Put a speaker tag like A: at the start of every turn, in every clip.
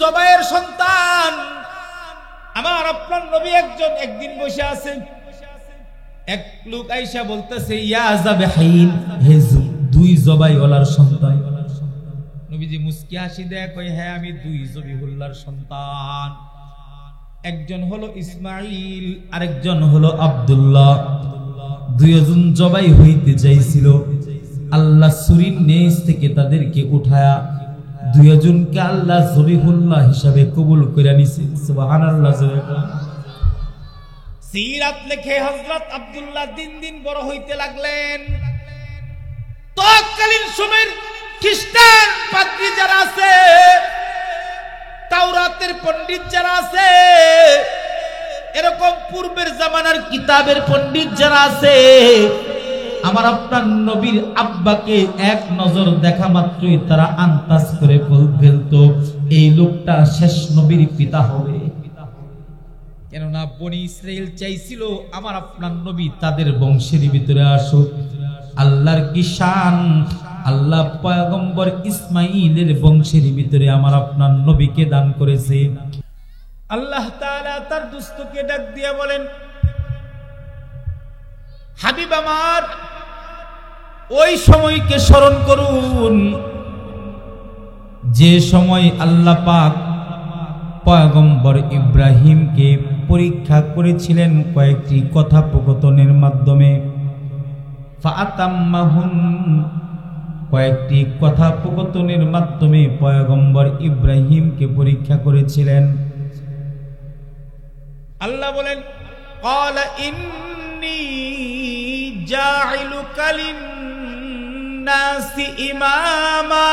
A: জবাইয়ের সন্তান। আমার আপনার নবী একদিন বসে আছে, এক লোক আইসা বলতেছে, ইয়া যাবহিন, হে দুই জবাইওয়ালার সন্তান। নবীজি মুস্কি হাসি দেয়, কয় হ্যাঁ আমি দুই জবিহুল্লাহর সন্তান। একজন হলো ইসমাইল, আরেকজন হলো আব্দুল্লাহ। দুইজন জবাই হইতে চাইছিল, আল্লাহ ছুরির নিচ থেকে তাদেরকে উঠায়া দুইজনকে আল্লাহ জবিহুল্লাহ হিসাবে কবুল করে নিছে। সুবহানাল্লাহ। সিরাত লেখে হযরত আব্দুল্লাহ দিন দিন বড় হইতে লাগলেন। তৎকালীন সময়ের খ্রিস্টান পাদ্রী যারা আছে, তাওরাতের পণ্ডিত যারা আছে, এরকম পূর্বের জামানার কিতাবের পণ্ডিত যারা আছে, আমার আপনার নবীর আব্বাকে এক নজর দেখা মাত্রই তারা আন্দাজ করে ফেলতো এই লোকটা শেষ নবীর পিতা হবে। কেননা বনি ইসরাইল চাইছিল আমার আপনার নবী তাদের বংশের ভিতরে আসুক। আল্লাহর কি শান, আল্লাহ পয়গম্বর ইসমাইলের বংশের ভিতরে আমার আপনার নবীকে দান করেছে। আল্লাহ তাআলা তার দোস্তকে ডাক দিয়ে বলেন, হাবিব আমার, ওই সময়কে স্মরণ করুন যে সময় আল্লাহ পাক পয়গম্বর ইব্রাহিমকে পরীক্ষা করেছিলেন কয়েকটি কথোপকথনের মাধ্যমে। ফাতাম্মাহুন, কয়েকটি কথোপকথনের মাধ্যমে পয়গম্বর ইব্রাহিমকে পরীক্ষা করেছিলেন। আল্লাহ বলেন, ক্বালা ইন্নী জাইলুকা লিন-নাসি ইমামা।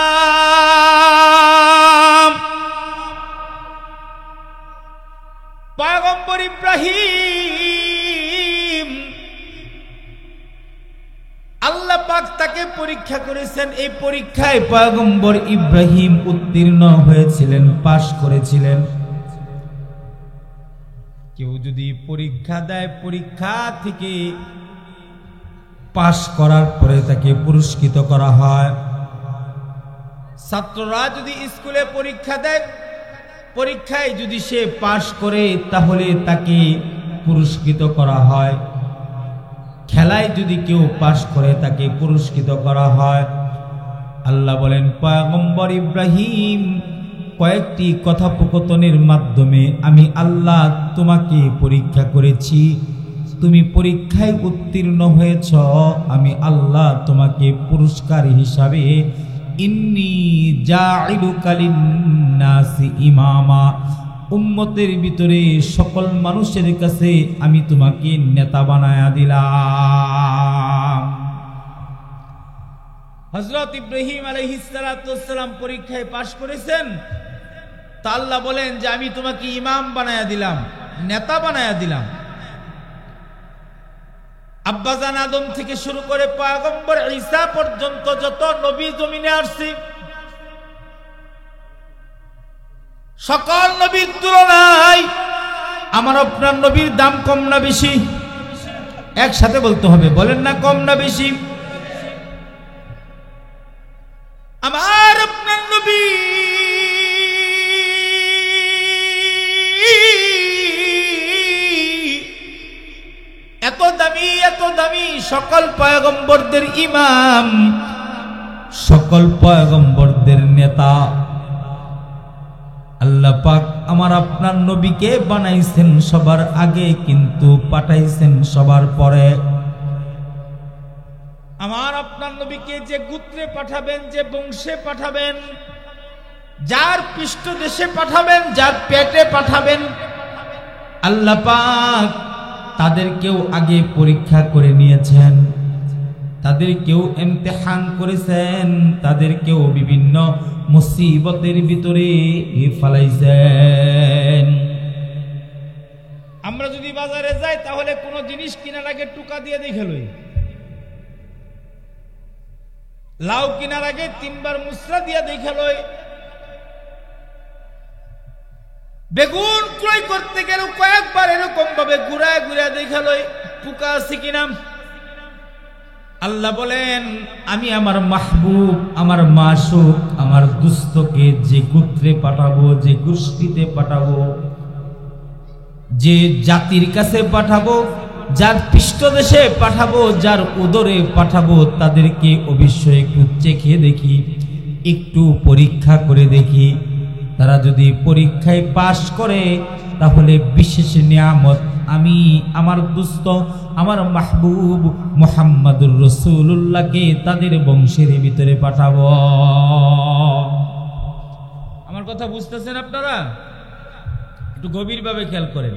A: পয়গম্বর ইব্রাহিম, আল্লাহ পাক তাকে পরীক্ষা করেছেন। এই পরীক্ষায় পয়গম্বর ইব্রাহিম উত্তীর্ণ হয়েছিলেন, পাশ করেছিলেন। কেউ যদি পরীক্ষা দেয়, পরীক্ষা থেকে পাশ করার পরে তাকে পুরস্কৃত করা হয়। ছাত্ররা যদি স্কুলে পরীক্ষা দেয়, পরীক্ষায় যদি সে পাশ করে তাহলে তাকে পুরস্কৃত করা হয়। খেলায় যদি কেউ পাশ করে তাকে পুরস্কৃত করা হয়। আল্লাহ বলেন, পয়গম্বর ইব্রাহিম, কয়েকটি কথোপকথনের মাধ্যমে আমি আল্লাহ তোমাকে পরীক্ষা করেছি। তুমি পরীক্ষায় উত্তীর্ণ হয়েছ, আমি আল্লাহ তোমাকে পুরস্কার হিসাবে ইন্নী জাইলুকা লিন-নাসি ইমামা, উম্মতের ভিতরে সকল মানুষের কাছে আমি তোমাকে নেতা বানায়া দিলাম। হযরত ইব্রাহিম আলাইহিস সালাতু ওয়াস সালাম পরীক্ষায় পাশ করেছেন, তা আল্লাহ বলেন যে আমি তোমাকে ইমাম বানায়া দিলাম, নেতা বানায়া দিলাম। আব্বাজান আদম থেকে শুরু করে পয়গম্বর ঈসা পর্যন্ত যত নবী জমিনে আসছে, সকল নবীর তুলনায় আমার আপনার নবীর দাম কম না বেশি? একসাথে বলতে হবে, বলেন না কম না বেশি? আমার আপনার নবী এত দামি, এত দামি, সকল পয়গম্বরদের ইমাম, সকল পয়গম্বরদের নেতা। আল্লাহ পাক আমার আপনার নবীকে বানাইছেন সবার আগে, কিন্তু পাঠাইছেন সবার পরে। আমার আপনার নবীকে যে গোত্রে পাঠাবেন, যে বংশে পাঠাবেন, যার পৃষ্ঠদেশে পাঠাবেন, যার পেটে পাঠাবেন, আল্লাহ পাক তাদেরকেও আগে পরীক্ষা করে নিয়েছেন, তাদেরকেও ইমতিহান করেছেন, তাদেরকেও বিভিন্ন মুসিবতের ভিতরে ফেলাইছেন। আমরা যদি বাজারে যাই তাহলে কোনো জিনিস কেনার আগে টুকা দিয়ে দেখে লই, লাউ কেনার আগে 3 বার মুসরা দিয়ে দেখে লই, বেগুন ক্রয় করতে গেলে কয়েকবার এরকম ভাবে ঘুরায় ঘুরায় দেখে লই পোকা আছে কিনা। আল্লাহ বলেন, আমি আমার মাহবুব, আমার মাসুক, আমার দুস্থকে যে গোত্রে পাঠাবো, যে গোষ্ঠীতে পাঠাবো, যে জাতির কাছে পাঠাবো, যার পৃষ্ঠদেশে পাঠাবো, যার উদরে পাঠাবো, তাদেরকে অবশ্যই একটু চেখে দেখি, একটু পরীক্ষা করে দেখি। তারা যদি পরীক্ষায় পাশ করে তাহলে বিশেষ নিয়ামত আমি আমার দুস্থ, আমার মাহবুব মুহাম্মাদুর রাসূলুল্লাহকে তাদের বংশের ভিতরে পাঠাবো। আমার কথা বুঝতেছেন আপনারা? একটু গভীরভাবে খেয়াল করেন।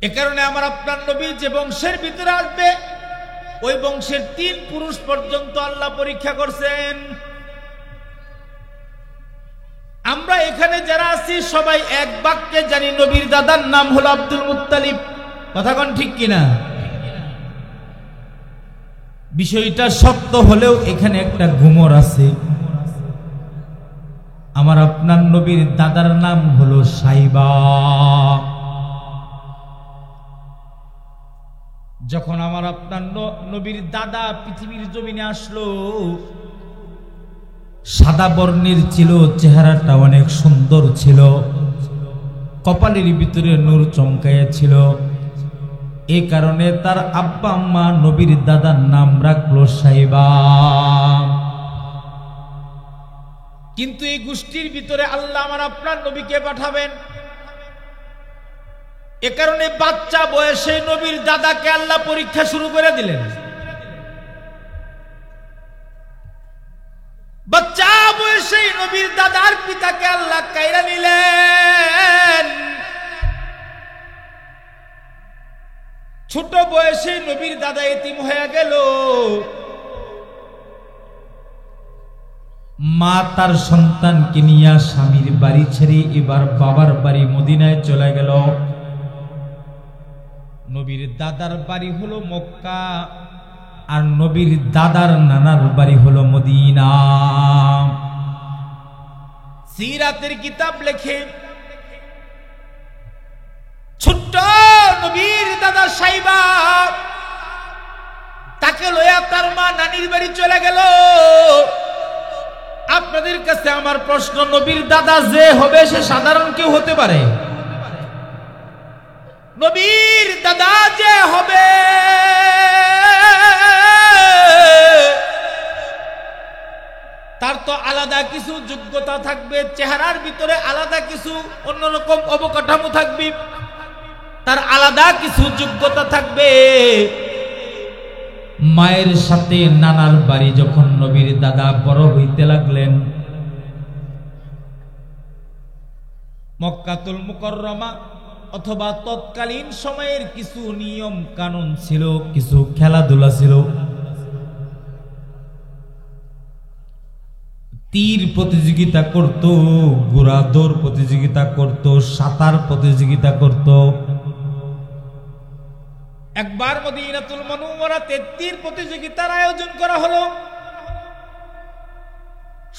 A: এ কারণে আমার আপনার নবী যে বংশের ভিতরে আসবে, ওই বংশের 3 পুরুষ পর্যন্ত আল্লাহ পরীক্ষা করছেন। আমরা এখানে যারা আছি সবাই এক বাক্যে জানি নবীর দাদার নাম হলো আব্দুল মুত্তালিব। কথা কোন ঠিক কিনা? বিষয়টা সত্য হলেও এখানে একটা গুমর আছে। আমার আপনার নবীর দাদার নাম হলো সাইবা। যখন আমার আপনার নবীর দাদা পৃথিবীর জমিনে আসলো, সাদা বর্ণের ছিল, চেহারাটা অনেক সুন্দর ছিল, কপালের ভিতরে নূর চমকাইয়া ছিল। এই কারণে তার আব্বা আম্মা নবীর দাদার নাম রাখলো সাইবা। কিন্তু এই গোষ্ঠীর ভিতরে আল্লাহ আমার আপনার নবীকে পাঠাবেন। এ কারণে বাচ্চা বয়সে নবীর দাদাকে আল্লাহ পরীক্ষা শুরু করে দিলেন। বাচ্চা বয়সে নবীর দাদার পিতাকে আল্লাহ কাইরা নিলেন। ছোট বয়সে নবীর দাদা এতিম হয়ে গেল। মা তার সন্তানকে নিয়ে স্বামীর বাড়ি ছেড়ে এবার বাবার বাড়ি মদিনায় চলে গেল। নবীর দাদার বাড়ি হলো মক্কা, আর নবীর দাদার নানার বাড়ি হলো মদিনা। সিরাতের কিতাব লেখে, ছোট্ট নবীর দাদা সাইবা তাকে লইয়া তার মা নানির বাড়ি চলে গেল। আপনাদের কাছে আমার প্রশ্ন, নবীর দাদা যে হবে সে সাধারণ কেউ হতে পারে? নবীর দাদা যে হবে তার তো আলাদা কিছু যোগ্যতা থাকবে, চেহারার ভিতরে আলাদা কিছু অন্যরকম অবকাঠামো থাকবে, তার আলাদা কিছু যোগ্যতা থাকবে। মায়ের সাথে নানার বাড়ি যখন নবীর দাদা বড় হইতে লাগলেন, মক্কাতুল মুকাররমা অথবা তৎকালীন সময়ের কিছু নিয়ম কানুন ছিল, কিছু খেলাধুলা ছিল। তীর প্রতিযোগিতা করত, ঘোড়া দৌড় প্রতিযোগিতা করত, সাঁতার প্রতিযোগিতা করত। একবার মদিনাতুল মুনাওয়ারাতে তীর প্রতিযোগিতার আয়োজন করা হলো।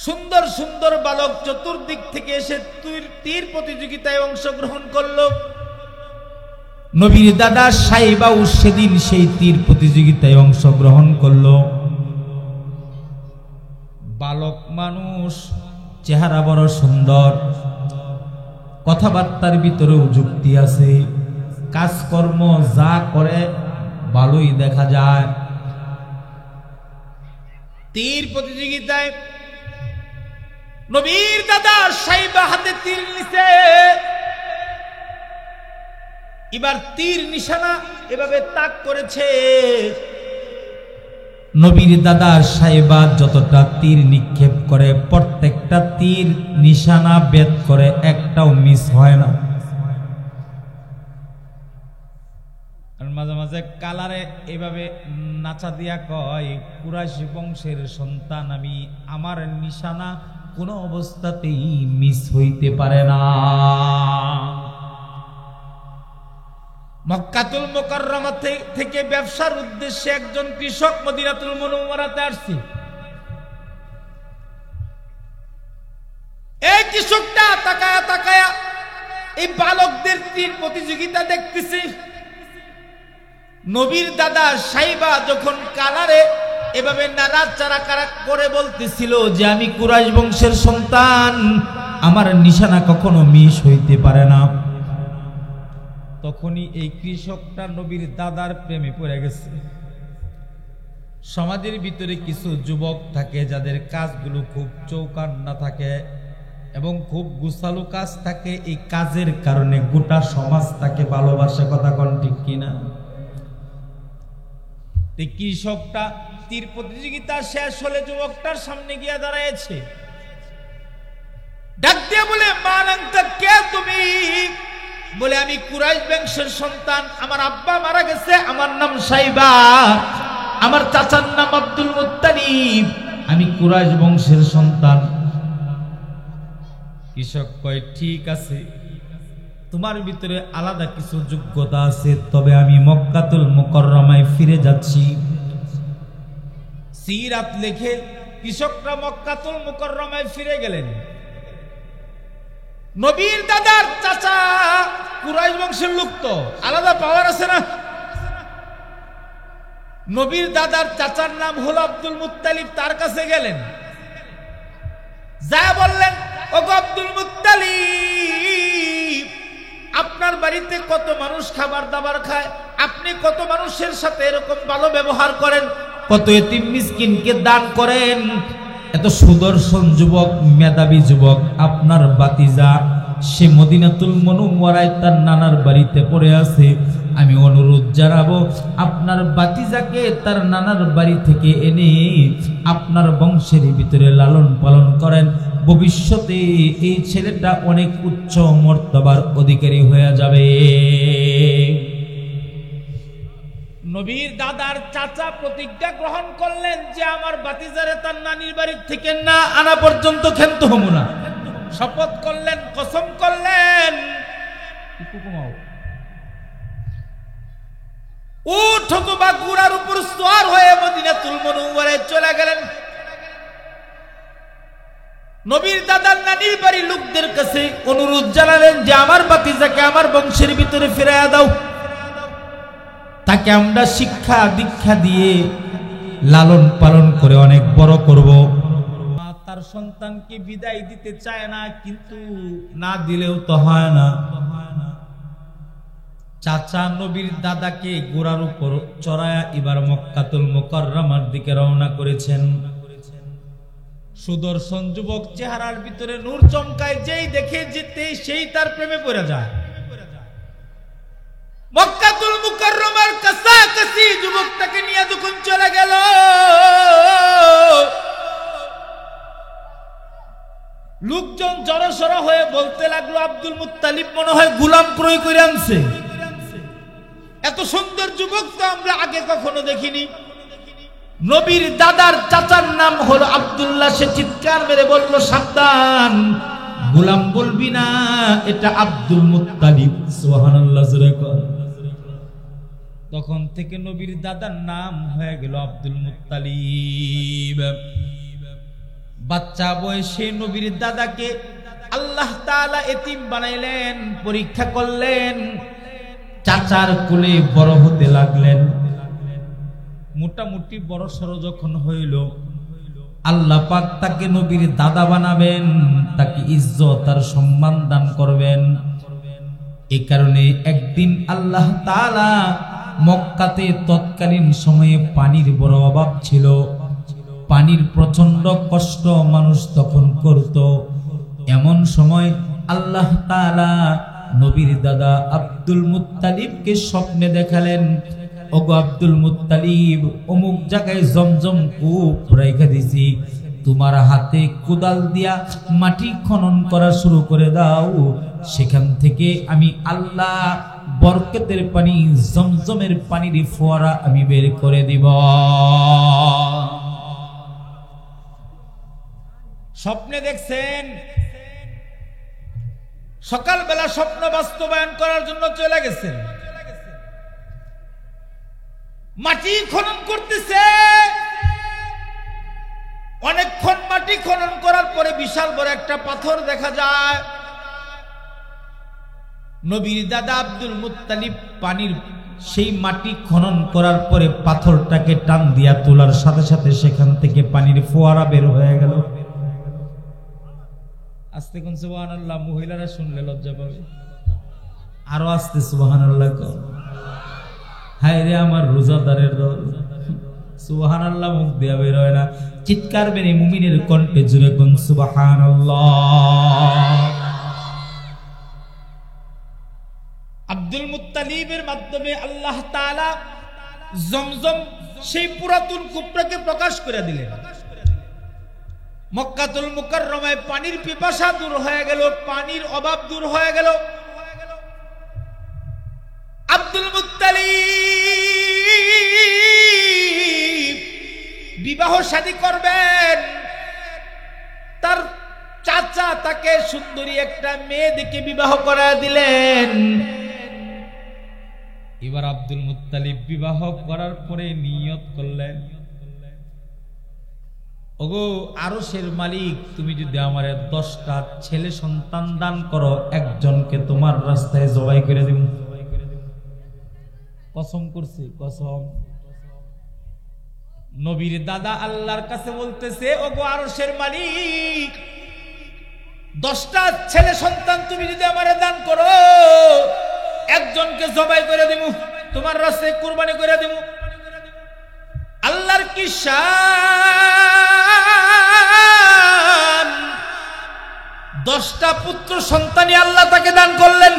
A: সুন্দর সুন্দর বালক চতুর্দিক থেকে এসে তীর প্রতিযোগিতায় অংশগ্রহণ করলো। নবীর দাদা সাইবাও সেদিন সেই তীর প্রতিযোগিতায় অংশগ্রহণ করলো। বালক মানুষ, চেহারা বড় সুন্দর, কথাবার্তার ভিতরেও যুক্তি আছে, কাজকর্ম যা করে ভালোই দেখা যায়। তীর প্রতিযোগিতায় নবীর দাদা সাইবা হাতে তীর নিছে। এবার তীর নিশানা এভাবে তাক করেছে। নবীর দাদা সাইবা যতটা তীর নিক্ষেপ করে, প্রত্যেকটা তীর নিশানা ভেদ করে, একটাও মিস হয় না। মাঝে মাঝে কালারে এভাবে নাচা দিয়া কয়, কুরাইশ বংশের সন্তান আমি, আমার নিশানা কোনো অবস্থাতেই মিস হইতে পারে না। মক্কাতুল মুকাররমা থেকে ব্যবসার উদ্দেশ্যে একজন কৃষক মদিনাতুল মুনাওয়ারাতে আসছে। এই কৃষকটা তাকায়া তাকায়া এই বালকদের তীর প্রতিযোগিতা দেখতেছে। নবীর দাদা সাইবা যখন কালারে এভাবে নাড়াচাড়া করে বলতেছিল যে আমি কুরাইশ বংশের সন্তান, আমার নিশানা কখনো মিস হইতে পারে না, তখনই এই কৃষকটা নবীর দাদার প্রেমে পড়ে গেছে। সমাজের ভিতরে কিছু যুবক থাকে যাদের কাজগুলো খুব চৌকান্না থাকে এবং খুব গুছালো কাজ থাকে, এই কাজের কারণে গোটা সমাজ তাকে ভালোবাসে। কথা কোন ঠিক কিনা? এই কৃষকটা তীর প্রতিযোগিতা শেষ হলে যুবকটার সামনে গিয়ে দাঁড়ায়ছে, ডাক দিয়ে বলে মানান্তা কে তুমি? বলে আমি কুরাইশ বংশের সন্তান, আমার আব্বা মারা গেছে, আমার নাম সাইবা, আমার চাচার নাম আব্দুল মুত্তালিব, আমি কুরাইশ বংশের সন্তান। কৃষক কয় ঠিক আছে, তোমার ভিতরে আলাদা কিছু যোগ্যতা আছে, তবে আমি মক্কাতুল মুকাররমায় ফিরে যাচ্ছি। সিরাত লেখে কৃষকরা মক্কাতুল মুকাররমায় ফিরে গেলেন। নবীর দাদার চাচা কুরাইশ বংশের লোক, তো আলাদা পাওয়ার আছে না। নবীর দাদার চাচার নাম হলো আব্দুল মুত্তালিব, তার কাছে গেলেন, যা বললেন ওগো আব্দুল মুত্তালিব, আপনার বাড়িতে কত মানুষ খাবার দাবার খায়, আপনি কত মানুষের সাথে এরকম ভালো ব্যবহার করেন, কত এতিম মিসকিনকে দান করেন, এত সুদর্শন যুবক, মেধাবী যুবক, আপনার বাতিজা সে মদিনাতুল মুনাওয়ারায় তার নানার বাড়িতে পড়ে আছে। আমি অনুরোধ জানাবো আপনার বাতিজাকে তার নানার বাড়ি থেকে এনে আপনার বংশের ভিতরে লালন পালন করেন, ভবিষ্যতে এই ছেলেটা অনেক উচ্চ মর্তবার অধিকারী হয়ে যাবে। নবীর দাদার চাচা প্রতিজ্ঞা গ্রহণ করলেন যে আমার বাতিজারে তার নানির বাড়ির থেকে না আনা পর্যন্ত ক্ষান্ত হব না। শপথ করলেন, কসম করলেন। উট অথবা ঘোড়ার উপর সওয়ার হয়ে মদিনাতুল মুনাওয়ারায় চলে গেলেন। নবীর দাদার নানির বাড়ির লোকদের কাছে অনুরোধ জানালেন যে আমার বাতিজাকে আমার বংশের ভিতরে ফিরাইয়া দাও, তাকে আমরা শিক্ষা দীক্ষা দিয়ে লালন পালন করে অনেক বড় করব। তার সন্তানকে বিদায় দিতে চায় না, কিন্তু না দিলেও তো হয় না। চাচা নবীর দাদাকে ঘোড়ার উপর চড়ায়া এবার মক্কাতুল মুকাররমার দিকে রওনা করেছেন। সুদর্শন যুবক, চেহারার ভিতরে নূর চমকায়, যেই দেখে যেতে সেই তার প্রেমে পড়ে যায়। মক্কাতুল মুকাররমার কাছাকাছি যুবকটাকে নিয়ে যখন চলে গেল, লোকজন জড়সড় হয়ে বলতে লাগলো আব্দুল মুত্তালিব মনে হয় গোলাম ক্রয় করে আনছে, এত সুন্দর যুবক তো আমরা আগে কখনো দেখিনি। নবীর দাদার চাচার নাম হলো আব্দুল্লাহ, সে চিৎকার মেরে বলল সাবধান, গোলাম বলবি না, এটা আব্দুল মুত্তালিব। সুবহানাল্লাহ জোরে কর। তখন থেকে নবীর দাদার নাম হয়ে গেল আব্দুল মুত্তালিব। বাচ্চা বয়সে নবীর দাদাকে আল্লাহ তাআলা এতিম বানাইলেন, পরীক্ষা করলেন, চাচার কোলে বড় হতে লাগলেন। মোটামুটি বড় সড় যখন হইল, আল্লাহ পাক তাকে নবীর দাদা বানাবেন, তাকে ইজ্জত আর সম্মান দান করবেন। এই কারণে একদিন আল্লাহ তাআলা মক্কাতে তৎকালীন সময়ে পানির বড় অভাব ছিল, পানির প্রচন্ড কষ্ট মানুষ তখন করত। এমন সময় আল্লাহ তাআলা নবীর দাদা আব্দুল মুত্তালিবকে স্বপ্নে দেখালেন, ওগো আব্দুল মুত্তালিব, অমুক জায়গায় জমজম কূপ রেখে দিছি, তোমার হাতে কোদাল দিয়া মাটি খনন করা শুরু করে দাও, সেখান থেকে আমি আল্লাহ বরকতের পানি, জমজমের পানির ফোয়ারা আমি বের করে দিব। স্বপ্নে দেখছেন, সকালবেলা স্বপ্ন বাস্তবায়ন করার জন্য চলে গেছেন, মাটি খনন করতেছে। অনেকক্ষণ মাটি খনন করার পরে বিশাল বড় একটা পাথর দেখা যায়। নবীর দাদা আব্দুল মুত্তালিব পানির সেই মাটি খনন করার পরে পাথরটাকে টান দিয়া তোলার সাথে সাথে সেখান থেকে পানির ফোয়ারা বের হয়ে গেল। আস্তে কোন সুবহানাল্লাহ, মহিলারা শুনলে লজ্জা পাবে। আরো আস্তে সুবহানাল্লাহ কর। হায় রে আমার রোজাদারের দল, সুবহানাল্লাহ মুখ দিয়া বের হয় না, চিৎকার বেরে মুমিনের কণ্ঠে জুড়ে কোন সুবহানাল্লাহ। আব্দুল মুত্তালিবের মাধ্যমে আল্লাহ তাআলা জমজম সেই পুরাতন কূপটাকে প্রকাশ করে দিলেন। মক্কাতুল মুকাররমায় পানির পিপাসা দূর হয়ে গেল, পানির অভাব দূর হয়ে গেল। আব্দুল মুত্তালিব বিবাহ শাদী করবেন, তার চাচা তাকে সুন্দরী একটা মেয়ে দেখে বিবাহ করা দিলেন। এবার আব্দুল মুত্তালিব বিবাহ করার পরে নিয়ত করলেন, ওগো আরশের মালিক, তুমি যদি আমারে 10টা ছেলে সন্তান দান করো, একজনকে তোমার রাস্তায় জবাই করে দিব। কসম করছি, কসম। নবীর দাদা আল্লাহর কাছে বলতেছে, ওগো আরশের মালিক, 10টা ছেলে সন্তান তুমি যদি আমারে দান করো, একজনকে জবাই করে দিব, তোমার রাস্তায় কুরবানি করে দিব। আল্লাহর কি শান, 10টা পুত্র সন্তানই আল্লাহ তাকে দান করলেন।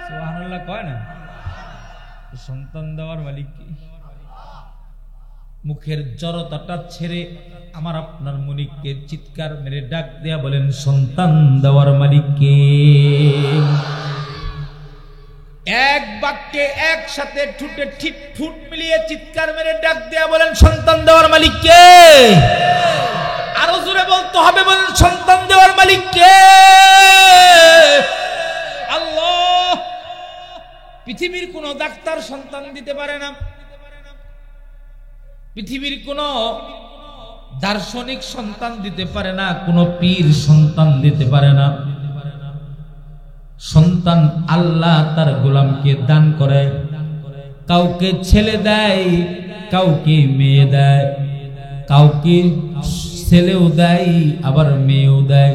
A: সুবহানাল্লাহ কয় না? সন্তান দেওয়ার মালিক কি? মুখের জড়তাটা ছেড়ে আমার আপনার মনিককে চিৎকার মেরে ডাক দেয়া বলেন, সন্তান দেওয়ার মালিক কে? এক বাক্যে একসাথে ঠুটে ঠিক ঠুট মিলিয়ে চিৎকার মেরে ডাক দেয়া বলেন, সন্তান দেওয়ার মালিক কে? আরো জোরে বলতে হবে, বলেন সন্তান দেওয়ার মালিক কে? আল্লাহ। পৃথিবীর কোন ডাক্তার সন্তান দিতে পারে না, পৃথিবীর কোন দার্শনিক সন্তান দিতে পারে না, কোন পীর সন্তান দিতে পারে না। সন্তান আল্লাহ তার গোলামকে দান করে, কাউকে ছেলে দেয়, কাউকে মেয়ে দেয়, কাউকে ছেলেও দেয় আবার মেয়েও দেয়,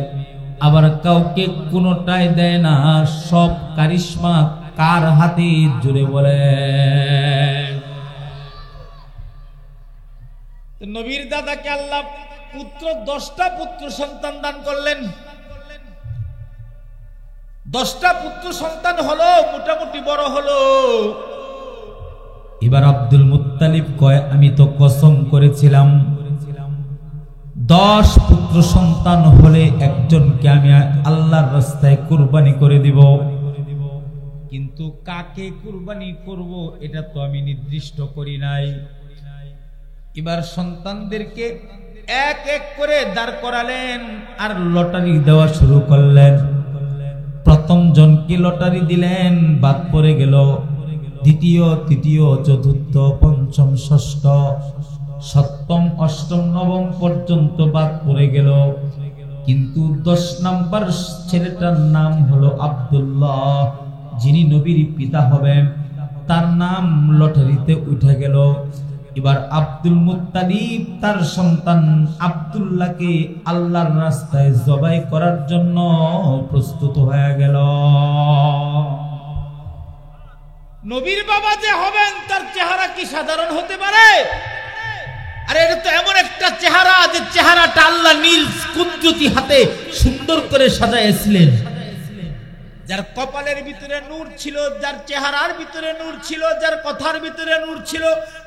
A: আবার কাউকে কোনটাই দেয় না। সব কারিশমা কার হাতে? জুড়ে বলে। নবীর দাদাকে আল্লাহ 10টা পুত্র সন্তান দান করলেন। 10টা পুত্র সন্তান হলো, মোটামুটি বড় হলো। এবার আব্দুল মুত্তালিব কয়, আমি তো কসম করেছিলাম 10 পুত্র সন্তান হলে একজনকে আমি আল্লাহর রাস্তায় কুরবানি করে দিব, কিন্তু কাকে কুরবানি করব এটা তো আমি নির্দিষ্ট করি নাই। এবার সন্তানদেরকে এক এক করে দাঁড় করালেন আর লটারি দেওয়া শুরু করলেন। প্রথম জনকে লটারি দিলেন, বাদ পড়ে গেল। দ্বিতীয়, তৃতীয়, চতুর্থ, পঞ্চম, ষষ্ঠ, সপ্তম, অষ্টম, নবম পর্যন্ত বাদ পড়ে গেল। কিন্তু 10 নম্বর ছেলেটার নাম হলো আব্দুল্লাহ, যিনি নবীর পিতা হবেন, তার নাম লটারিতে উঠে গেল। এবার আব্দুল মুত্তালিব তার সন্তান আব্দুল্লাহকে আল্লাহর রাস্তায় জবাই করার জন্য প্রস্তুত হয়ে গেল। নবীর বাবা যে হবেন তার চেহারা কি সাধারণ হতে পারে? আরে এটা তো এমন একটা চেহারা যে চেহারাটা আল্লাহ নীল কুদরতি হাতে সুন্দর করে সাজাইছিলেন। যার কপালের ভিতরে নূর ছিল, যার চেহারার ভিতরে নূর ছিল, যার কথার ভিতরে নূর ছিল,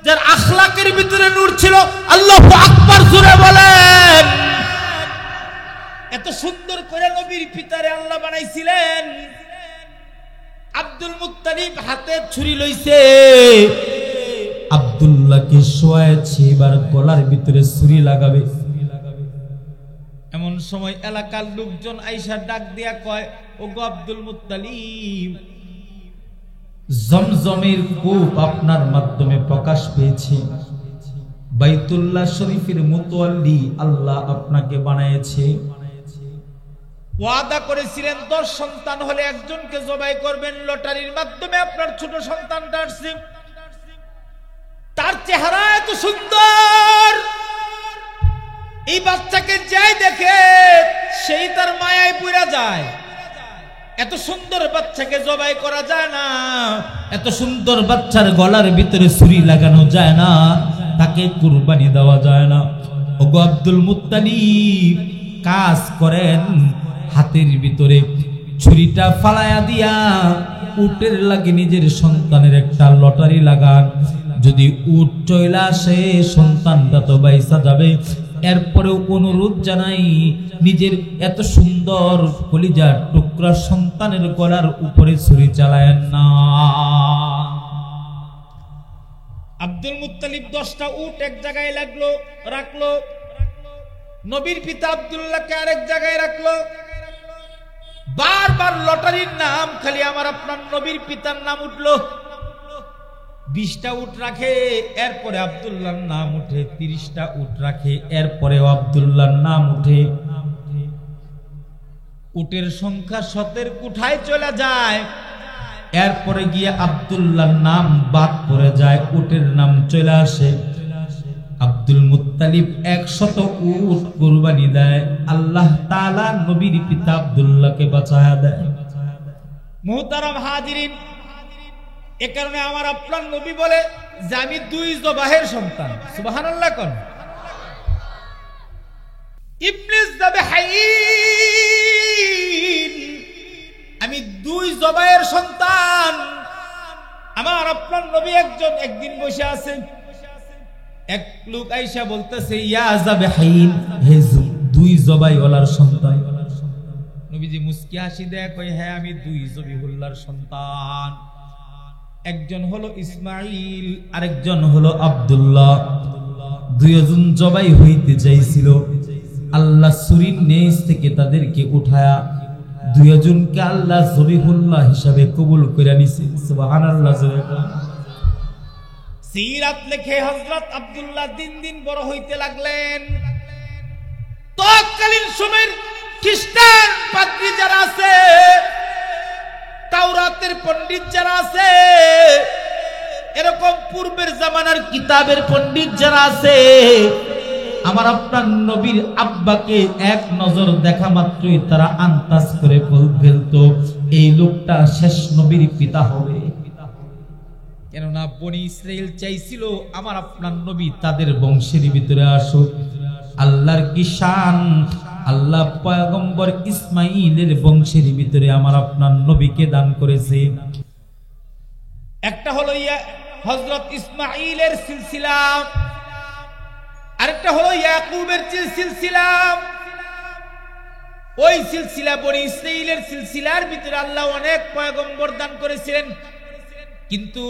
A: যার আখলাকের ভিতরে নূর ছিল। আল্লাহু আকবার জোরে বলেন। এত সুন্দর করে নবীর পিতারে আল্লাহ বানাইছিলেন। আব্দুল মুত্তালিব হাতে ছুরি লইছে, আব্দুল্লাহকে শোয়াইছে, এবার গলার ভিতরে ছুরি লাগাবে। এমন সময় এলাকার লোকজন আইসা ডাক দিয়া কয়, ওগো আব্দুল মুত্তালিব, জমজমের কূপ আপনার মাধ্যমে প্রকাশ পেয়েছে, বাইতুল্লাহ শরীফের মুতওয়াল্লি আল্লাহ আপনাকে বানাইছে। ওয়াদা করেছিলেন 10 সন্তান হলে একজনকে জবাই করবেন। লটারির মাধ্যমে আপনার ছোট সন্তানটা আসছে, তার চেহারা এত সুন্দর, এই বাচ্চাকে যাই দেখে সেই তার মায়ায় পড়ে যায়। এত সুন্দর বাচ্চাকে জবাই করা যায় না, এত সুন্দর বাচ্চার গলার ভিতরে ছুরি লাগানো যায় না, তাকে কুরবানি দেওয়া যায় না। ওগো আব্দুল মুত্তালিব, কাজ করেন, হাতের ভিতরে ছুরিটা ফালায়া দিয়া উটের লাগে নিজের সন্তানের একটা লটারি লাগান। যদি উট চলে আসে সন্তানটা তো বাইসা যাবে। এরপরেও অনুরোধ জানাই, নিজের এত সুন্দর কলিজার টুকরা সন্তানের গলার উপরে ছুরি চালায়েন না। আব্দুল মুত্তালিব 10টা উট এক জায়গায় রাখলো। নবীর পিতা আব্দুল্লাহকে আরেক জায়গায় রাখলো। বারবার লটারির নাম খালি আমার আপনার নবীর পিতার নাম উঠলো। 20টা উট রাখে, এরপরে আব্দুল্লাহর নাম উঠে। 30টা উট রাখে, এরপরেও আব্দুল্লাহর নাম উঠে। উটের সংখ্যা 17 কোঠায় চলে যায়। এরপরে গিয়ে আব্দুল্লাহর নাম বাদ পড়ে যায়, উটের নাম চলে আসে। আব্দুল মুত্তালিব 100 উট কুরবানি দেয়। আল্লাহ তাআলা নবীর পিতা আব্দুল্লাহকে বাঁচায়া দেয়। মুহতারাম হাজিরিন, এ কারণে আমার আপনার নবী বলে যে আমি 2 জবাহের সন্তান। সুবহানাল্লাহ কোন ইবনে যাবহাইন, আমি 2 জবাহের সন্তান। আমার আপনার নবী একদিন বসে আছেন, এক লোক আইসা বলতেছে, ইয়া যাবহাইন, হে 2 জবাইওয়ালার সন্তান। নবীজি মুস্কি হাসি দেয়, কই হ্যাঁ আমি 2 জবিহুল্লাহর সন্তান। একজন হলো ইসমাইল, আরেকজন হলো আব্দুল্লাহ। 2 জন জবাই হইতে চাইছিল, আল্লাহ ছুরির নিচ থেকে তাদেরকে উঠায়া 2 জনকে আল্লাহ জবিহুল্লাহ হিসাবে কবুল করে নিছে। সুবহানাল্লাহ। সিরাত লেখে হযরত আব্দুল্লাহ দিন দিন বড় হইতে লাগলেন। তৎকালীন সময়ের খ্রিস্টান পাদ্রী যারা আছে, তাওরাতের পণ্ডিত যারা আছে, এরকম পূর্বের জামানার কিতাবের পণ্ডিত যারা আছে, আমার আপনার নবীর আব্বাকে এক নজর দেখা মাত্রই তারা আন্দাজ করে ফেলতো এই লোকটা শেষ নবীর পিতা হবে। কেননা বনি ইসরাইল চাইছিল আমার আপনার নবী তাদের বংশের ভিতরে আসুক। আল্লাহর কি শান, আল্লাহ পয়গম্বর ইসমাইলের বংশের ভিতরে আমার আপনার নবীকে দান করেছে। একটা হলো হযরত ইসমাইলের সিলসিলা, আরেকটা হলো ইয়াকুবের সিলসিলা। ওই সিলসিলা বনি ইসরাইলের সিলসিলার ভিতরে আল্লাহ অনেক পয়গম্বর দান করেছিলেন, কিন্তু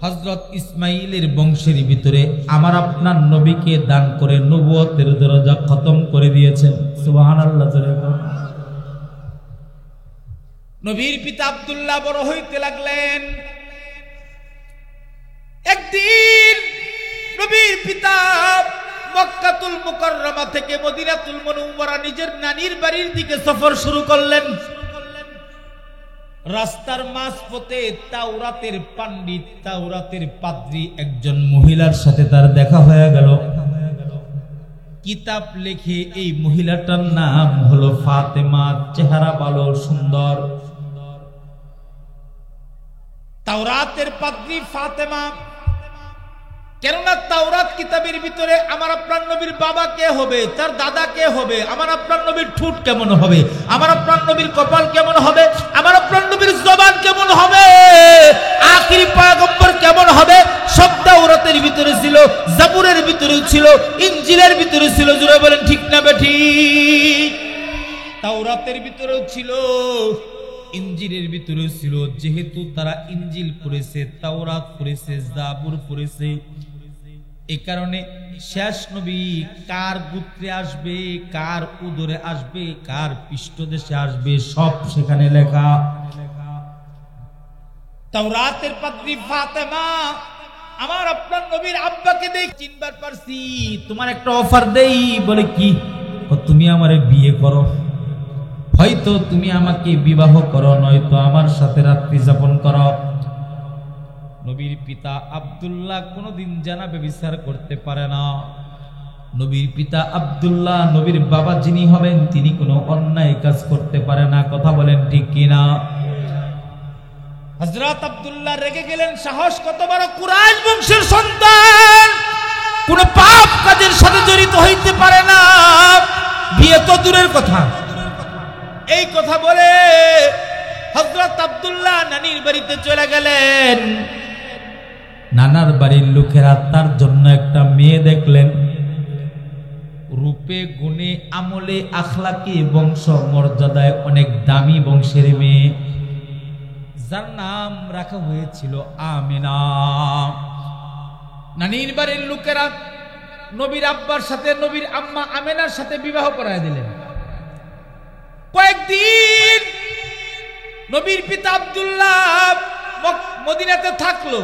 A: হযরত ইসমাইলের বংশের ভিতরে আমার আপনার নবীকে দান করে নবুয়তের দরজা খতম করে দিয়েছেন। সুবহানাল্লাহ। নবীর পিতা আব্দুল্লাহ বড় হইতে লাগলেন। একদিন নবীর পিতা মক্কাতুল মুকাররমা থেকে মদিনাতুল মুনাওয়ারা নিজের নানির বাড়ির দিকে সফর শুরু করলেন। রাস্তার মাঝপথে তাওরাতের পণ্ডিত, তাওরাতের পাদ্রী একজন মহিলার সাথে তার দেখা হয়ে গেল। কিতাব লেখে এই মহিলাটার নাম হলো ফাতেমা, চেহারা ভালো সুন্দর। তাওরাতের পাদ্রী ফাতেমা, কেননা তাওরাত কিতাবের ভিতরে আমার আপনার নবীর বাবা কে হবে, তার দাদা কে হবে, আমার আপনার নবীর ঠোঁট কেমন হবে, আমার আপনার নবীর কপাল কেমন হবে, আমার আপনার নবীর জবান কেমন হবে, আখিরি পয়গম্বর কেমন হবে, সব তাওরাতের ভিতরে ছিল, জাবুরের ভিতরে ছিল, ইনজিলের ভিতরে ছিল। জোরে বলেন ঠিক না বেঠিক? তাওরাতের ভিতরেও ছিল, ইনজিলের ভিতরে ছিল। যেহেতু তারা ইনজিল পড়েছে, তাওরাত পড়েছে, জাবুর পড়েছে, এই কারণে শেষ নবী কার গোত্রে আসবে, কার উদরে আসবে, কার পৃষ্ঠদেশে আসবে, সব সেখানে লেখা। তাওরাতের পাদ্রী ফাতেমা আমার আপনার নবীর আব্বাকে দেখ চিনবার পারছি। তোমার একটা অফার দেই। বলে কি? তুমি আমারে বিয়ে করো। হয়তো তুমি আমাকে বিবাহ করো, নয়তো আমার সাথে রাত্রি যাপন করো। নবীর পিতা আব্দুল্লাহ কোনোদিন জানা ব্যভিচার করতে পারে না। নবীর পিতা আব্দুল্লাহ, নবীর বাবা যিনি হবেন, তিনি কোনো অন্যায় কাজ করতে পারে না। কথা বলেন ঠিক কিনা? হযরত আব্দুল্লাহ রেগে গেলেন। সাহস কত বড়! কুরাইশ বংশের সন্তান, কোন পাপ কাজের সাথে জড়িত হইতে পারে না, বিয়ে তো দূরের কথা। এই কথা বলে হযরত আব্দুল্লাহ নানির বাড়িতে চলে গেলেন। নানার বাড়ির লোকেরা তার জন্য একটা মেয়ে দেখলেন, রূপে গুণে আমলে আখলাকে বংশ মর্যাদায় অনেক দামি বংশের মেয়ে, যার নাম রাখা হয়েছিল আমিনা। নানির বাড়ির লোকেরা নবীর আব্বার সাথে নবীর আম্মা আমিনার সাথে বিবাহ করায় দিলেন। কয়েকদিন নবীর পিতা আব্দুল্লাহ মদিনাতে থাকলো।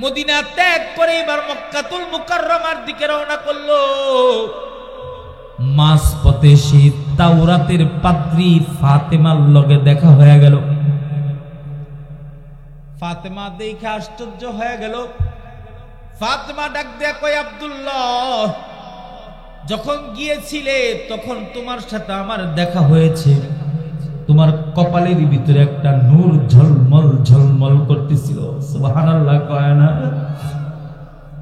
A: মদিনা ত্যাগ করে এবার মক্কাতুল মুকাররমার দিকে রওনা করলো। মাঝপথে সেই তাওরাতের পাদ্রী ফাতেমার লগে দেখা হয়ে গেল। ফাতেমা দেখে আশ্চর্য হয়ে গেল। ফাতেমা ডাক দেয়া কয়, আব্দুল্লাহ, যখন গিয়েছিলে তখন তোমার সাথে আমার দেখা হয়েছে। তোমার কপালের ভিতরে একটা নূর ঝলমল ঝলমল করতেছিল। সুবহানাল্লাহ কয় না?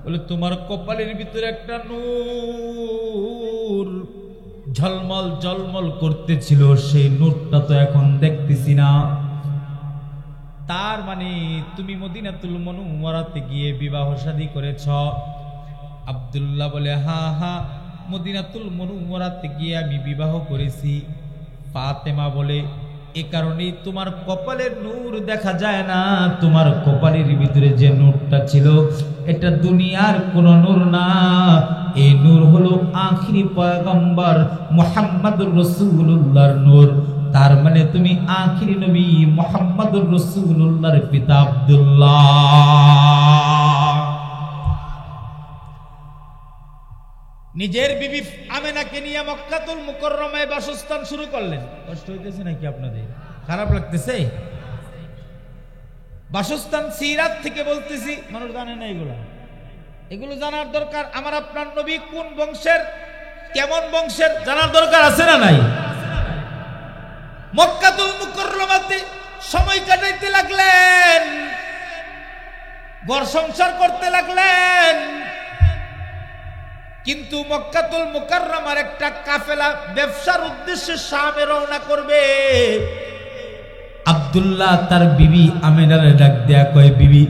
A: বলে তোমার কপালের ভিতরে একটা নূর ঝলমল ঝলমল করতেছিল, সেই নূরটা তো এখন দেখতেছি না। তার মানে তুমি মদিনাতুল মুনাওয়ারাতে গিয়ে বিবাহ শাদী করেছ? আব্দুল্লাহ বলে, হ্যাঁ হ্যাঁ, মদিনাতুল মুনাওয়ারাতে গিয়ে আমি বিবাহ করেছি। ফাতেমা বলে, এ কারণেই তোমার কপালের নূর দেখা যায় না। তোমার কপালের ভিতরে যে নূরটা ছিল, এটা দুনিয়ার কোন নূর না, এই নূর হলো আখিরি পয়গম্বর মুহাম্মদুর রাসূলুল্লাহর নূর। তার মানে তুমি আখিরি নবী মুহাম্মদুর রাসূলুল্লাহর পিতা আব্দুল্লাহ। নিজের বিবি আমেনাকে নিয়ে মক্কাতুল মুকাররমায় বাসস্থান শুরু করলেন। কষ্ট হইতেছে নাকি আপনাদের? খারাপ লাগতেছে? বাসস্থান সিরাত থেকে বলতেছি, মানুষ জানে না এগুলো। এগুলো জানার দরকার। আমার আপনার নবী কোন বংশের, কেমন বংশের, জানার দরকার আছে না নাই? মক্কাতুল মুকাররমাতে সময় কাটাইতে লাগলেন, ঘর সংসার করতে লাগলেন। কিন্তু মক্কাতুল মুকাররমার একটা কাফেলা ব্যবসার উদ্দেশ্যে শামে রওনা করবে। আব্দুল্লাহ তার বিবি আমিনারে ডাক দেয়া কয়, বিবি,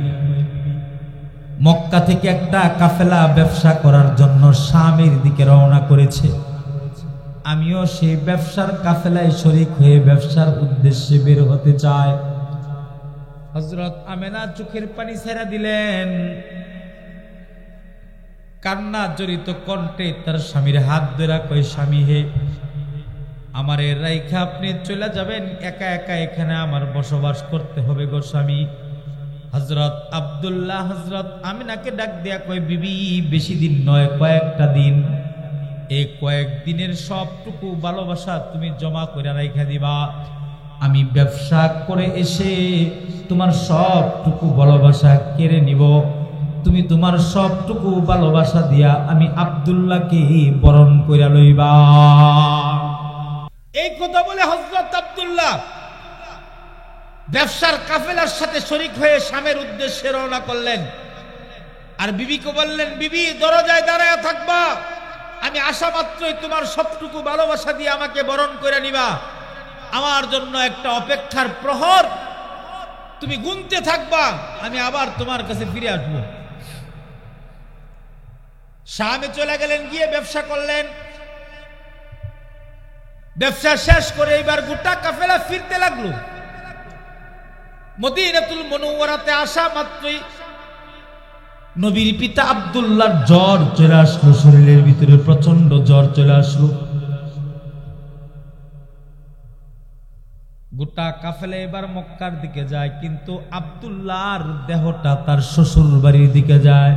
A: মক্কা থেকে একটা কাফেলা ব্যবসা করার জন্য শামের দিকে রওনা করেছে। আমিও সেই ব্যবসার কাফেলায় শরীক হয়ে ব্যবসার উদ্দেশ্যে বের হতে চাই। হযরত আমিনা চোখের পানি ছেড়ে দিলেন। কান্না জড়িত কণ্ঠে তার স্বামীর হাত ধরে কয়, স্বামী হে, আমারে রাইখা আপনি চলে যাবেন? একা একা এখানে আমার বসবাস করতে হবে গো স্বামী। হযরত আব্দুল্লাহ হযরত আমিনাকে ডাক দেয়া কয়, বিবি, বেশি দিন নয়, কয়েকটা দিন। এই কয়েকদিনের সবটুকু ভালোবাসা তুমি জমা করে রাইখা দিবা। আমি ব্যবসা করে এসে তোমার সবটুকু ভালোবাসা কেড়ে নিব। তুমি তোমার সবটুকু ভালোবাসা দিয়া আমি আব্দুল্লাহকে বরণ কইরা লইবা। এই কথা বলে হযরত আব্দুল্লাহ ব্যবসার কাফেলার সাথে শরীক হয়ে শামের উদ্দেশ্যে রওনা করলেন। আর বিবিকে বললেন, বিবি, দরজায় দাঁড়ায় থাকবা, আমি আসা মাত্রই তোমার সবটুকু ভালোবাসা দিয়ে আমাকে বরণ করে নিবা। আমার জন্য একটা অপেক্ষার প্রহর তুমি গুনতে থাকবা, আমি আবার তোমার কাছে ফিরে আসবো। শামে চলে গেলেন, গিয়ে ব্যবসা করলেন। ব্যবসা শেষ করে এবার গোটা কাফেলা ফিরতে লাগলো। মদিনাতুল মুনাওয়ারাতে আসা মাত্রই নবীর পিতা আব্দুল্লাহর জ্বর চলে আসলো, শরীরের ভিতরে প্রচন্ড জ্বর চলে আসলো। গোটা কাফেলা এবার মক্কার দিকে যায়, কিন্তু আব্দুল্লাহর দেহটা তার শ্বশুর বাড়ির দিকে যায়।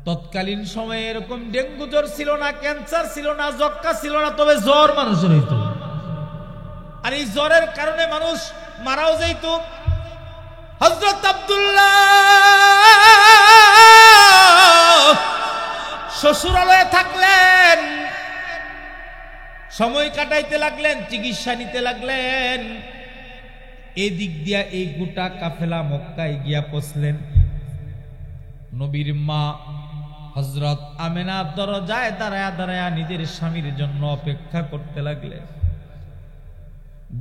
A: তৎকালীন সময়ে এরকম ডেঙ্গু জ্বর ছিল না, ক্যান্সার ছিল না, যক্কা ছিল না, তবে জ্বর মানুষের হইত। আর এই জ্বরের কারণে মানুষ মারাও যাইত। হযরত আব্দুল্লাহ শ্বশুরালয়ে থাকলেন, সময় কাটাইতে লাগলেন, চিকিৎসা নিতে লাগলেন। এই দিক দিয়া এই গোটা কাফেলা মক্কায় গিয়া পৌঁছলেন। নবীর মা হযরত আমেনা দরজায় দাঁড়ায়া দাঁড়ায়া নিজের স্বামীর জন্য অপেক্ষা করতে লাগলেন।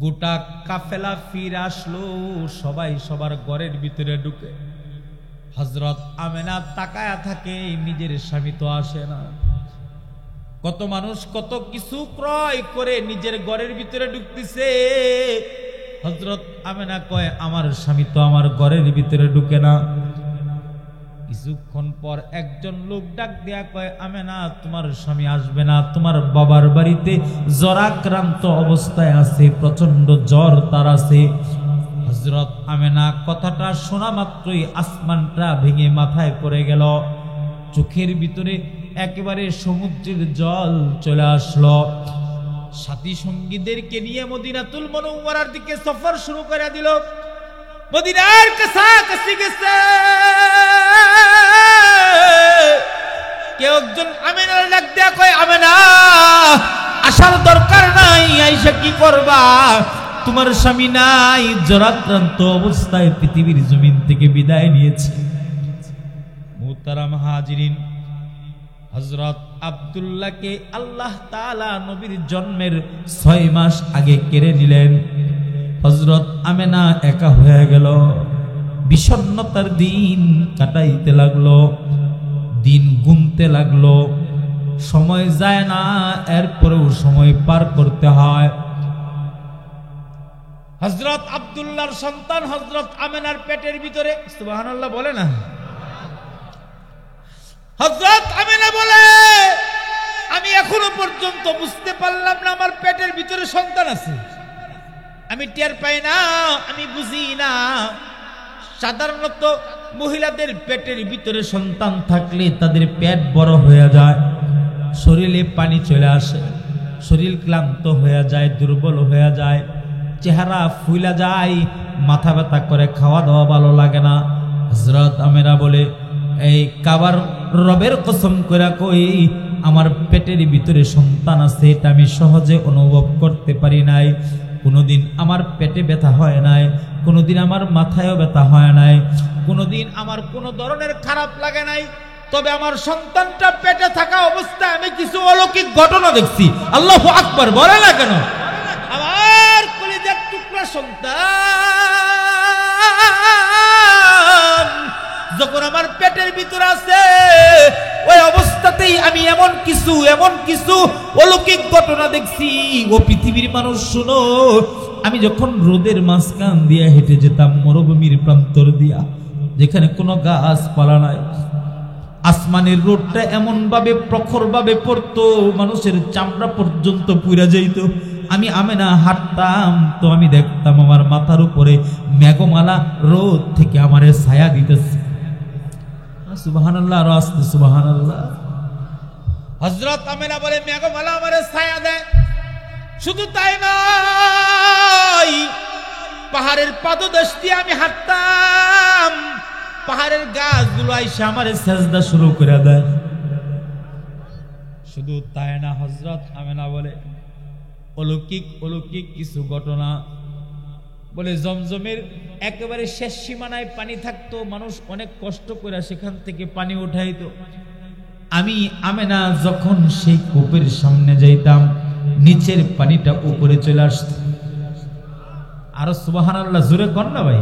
A: গোটা কাফেলা ফিরে আসলো, সবাই সবার ঘরের ভিতরে ঢুকে। হযরত আমেনা তাকায়া থাকে, নিজের স্বামী তো আসে না। কত মানুষ কত কিছু ক্রয় করে নিজের ঘরের ভিতরে ঢুকতেছে। হযরত আমেনা কয়, আমার স্বামী তো আমার ঘরের ভিতরে ঢুকে না। কিছুক্ষণ পর একজন লোক ডাক দিয়া কয়, আমেনা তোমার স্বামী আসবে না, তোমার বাবার বাড়িতে জ্বরাক্রান্ত অবস্থায় আছে, প্রচন্ড জ্বর তার আছে। হযরত আমেনা কথাটা শোনা মাত্রই আসমানটা ভেঙে মাথায় পড়ে গেল, চোখের ভিতরে একেবারে সমুদ্রের জল চলে আসলো। সাথী সঙ্গীদেরকে নিয়ে মদিনাতুল মুনাওয়ারার দিকে সফর শুরু করে দিল। মদিনার কাছাকাছি গেছে, কেউ একজন আমেনার ডাক দেয়া কয়, আমেনা আসার দরকার নাই, আইসা কি করবা? তোমার স্বামী নাই, জ্বরাক্রান্ত অবস্থায় পৃথিবীর জমিন থেকে বিদায় নিয়েছে। মুহতারাম হাজিরিন, হযরত আব্দুল্লাহকে আল্লাহ তাআলা নবীর জন্মের 6 মাস আগে কেড়ে নিলেন। হযরত আমেনা একা হয়ে গেল, বিষণ্ণতার দিন কাটাইতে লাগলো, দিন গুনতে লাগলো। সময় যায় না, এরপরেও সময় পার করতে হয়। হযরত আব্দুল্লাহর সন্তান হযরত আমেনার পেটের ভিতরে, সুবহানাল্লাহ বলে না, হযরত আমেনা বলে, আমি এখনো পর্যন্ত বুঝতে পারলাম না আমার পেটের ভিতরে সন্তান আছে। আমি টের পাই না, আমি বুঝি না। সাধারণত মহিলাদের পেটের ভিতরে সন্তান থাকলে তাদের পেট বড় হয়ে যায়, শরীরে পানি চলে আসে, শরীর ক্লান্ত হয়ে যায়, দুর্বল হয়ে যায়, চেহারা ফুলে যায়, মাথা ব্যথা করে, খাওয়া দাওয়া ভালো লাগে না। হযরত আমেনা বলে, এই কাবার রবের কসম করে কই, আমার পেটের ভিতরে সন্তান আছে, এটা আমি সহজে অনুভব করতে পারি নাই। কোনোদিন আমার পেটে ব্যথা হয় নাই, কোনোদিন আমার মাথায়ও ব্যথা হয় নাই, কোনোদিন আমার কোনো ধরনের খারাপ লাগে নাই। তবে আমার সন্তানটা পেটে থাকা অবস্থায় আমি কিছু অলৌকিক ঘটনা দেখছি। আল্লাহু আকবার বলে না কেন? আমার কলিজার টুকরা সন্তান যখন আমার পেটের ভিতরে আছে, ওই অবস্থাতেই আমি এমন কিছু অলৌকিক ঘটনা দেখছি। ও পৃথিবীর মানুষ শুনো, আমি যখন রোদের মাঝখান দিয়ে হেঁটে যেতাম, মরুভূমির প্রান্তর দিয়া, যেখানে কোনো গাছপালা নাই, আসমানের রোদটা এমন ভাবে প্রখর ভাবে পড়তো, মানুষের চামড়া পর্যন্ত পুড়ে যাইত। আমি আমেনা হাঁটতাম তো আমি দেখতাম আমার মাথার উপরে মেঘমালা রোদ থেকে আমারে ছায়া দিতেছে। সুবহানাল্লাহ, আর আস্তে সুবহানাল্লাহ। হযরত আমেনা বলে, মেঘমালা আমারে ছায়া দেয়। শুধু তাই নয়, পাহাড়ের পাদদেশ দিয়ে আমি হাঁটতাম, পাহাড়ের গাছগুলো আইসা আমারে সেজদা শুরু করে দেয়। শুধু তাই না, হযরত আমেনা বলে, অলৌকিক কিছু ঘটনা। বলে, জমজমের একেবারে শেষ সীমানায় পানি থাকতো, মানুষ অনেক কষ্ট করে সেখান থেকে পানি উঠাইতো। আমি আমেনা যখন সেই কূপের সামনে যাইতাম, নিচের পানিটা উপরে চলে আসত। আরো সুবহানাল্লাহ জোরে কর না ভাই।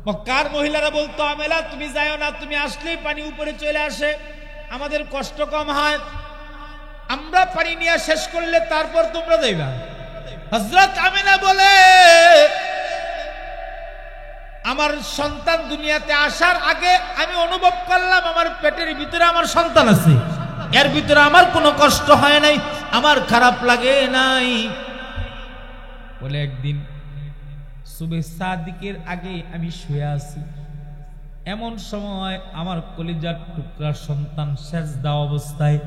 A: মক্কার মহিলারা বলতো, আমেনা তুমি যাও না, তুমি আসলেই পানি উপরে চলে আসে, আমাদের কষ্ট কম হয়, আমরা পানি নিয়ে শেষ করলে তারপর তোমরা যাইবা। হযরত আমেনা বলে, আমার সন্তান দুনিয়াতে আসার আগে আমি অনুভব করলাম আমার পেটের ভিতরে আমার সন্তান আছে, এর ভিতরে আমার কোনো কষ্ট হয় নাই, আমার খারাপ লাগে নাই। বলে, একদিন সুবহে সাদিকের আগে আমি শুয়ে আছি, এমন সময় আমার কলিজার টুকরার সন্তান সেজদা অবস্থায়,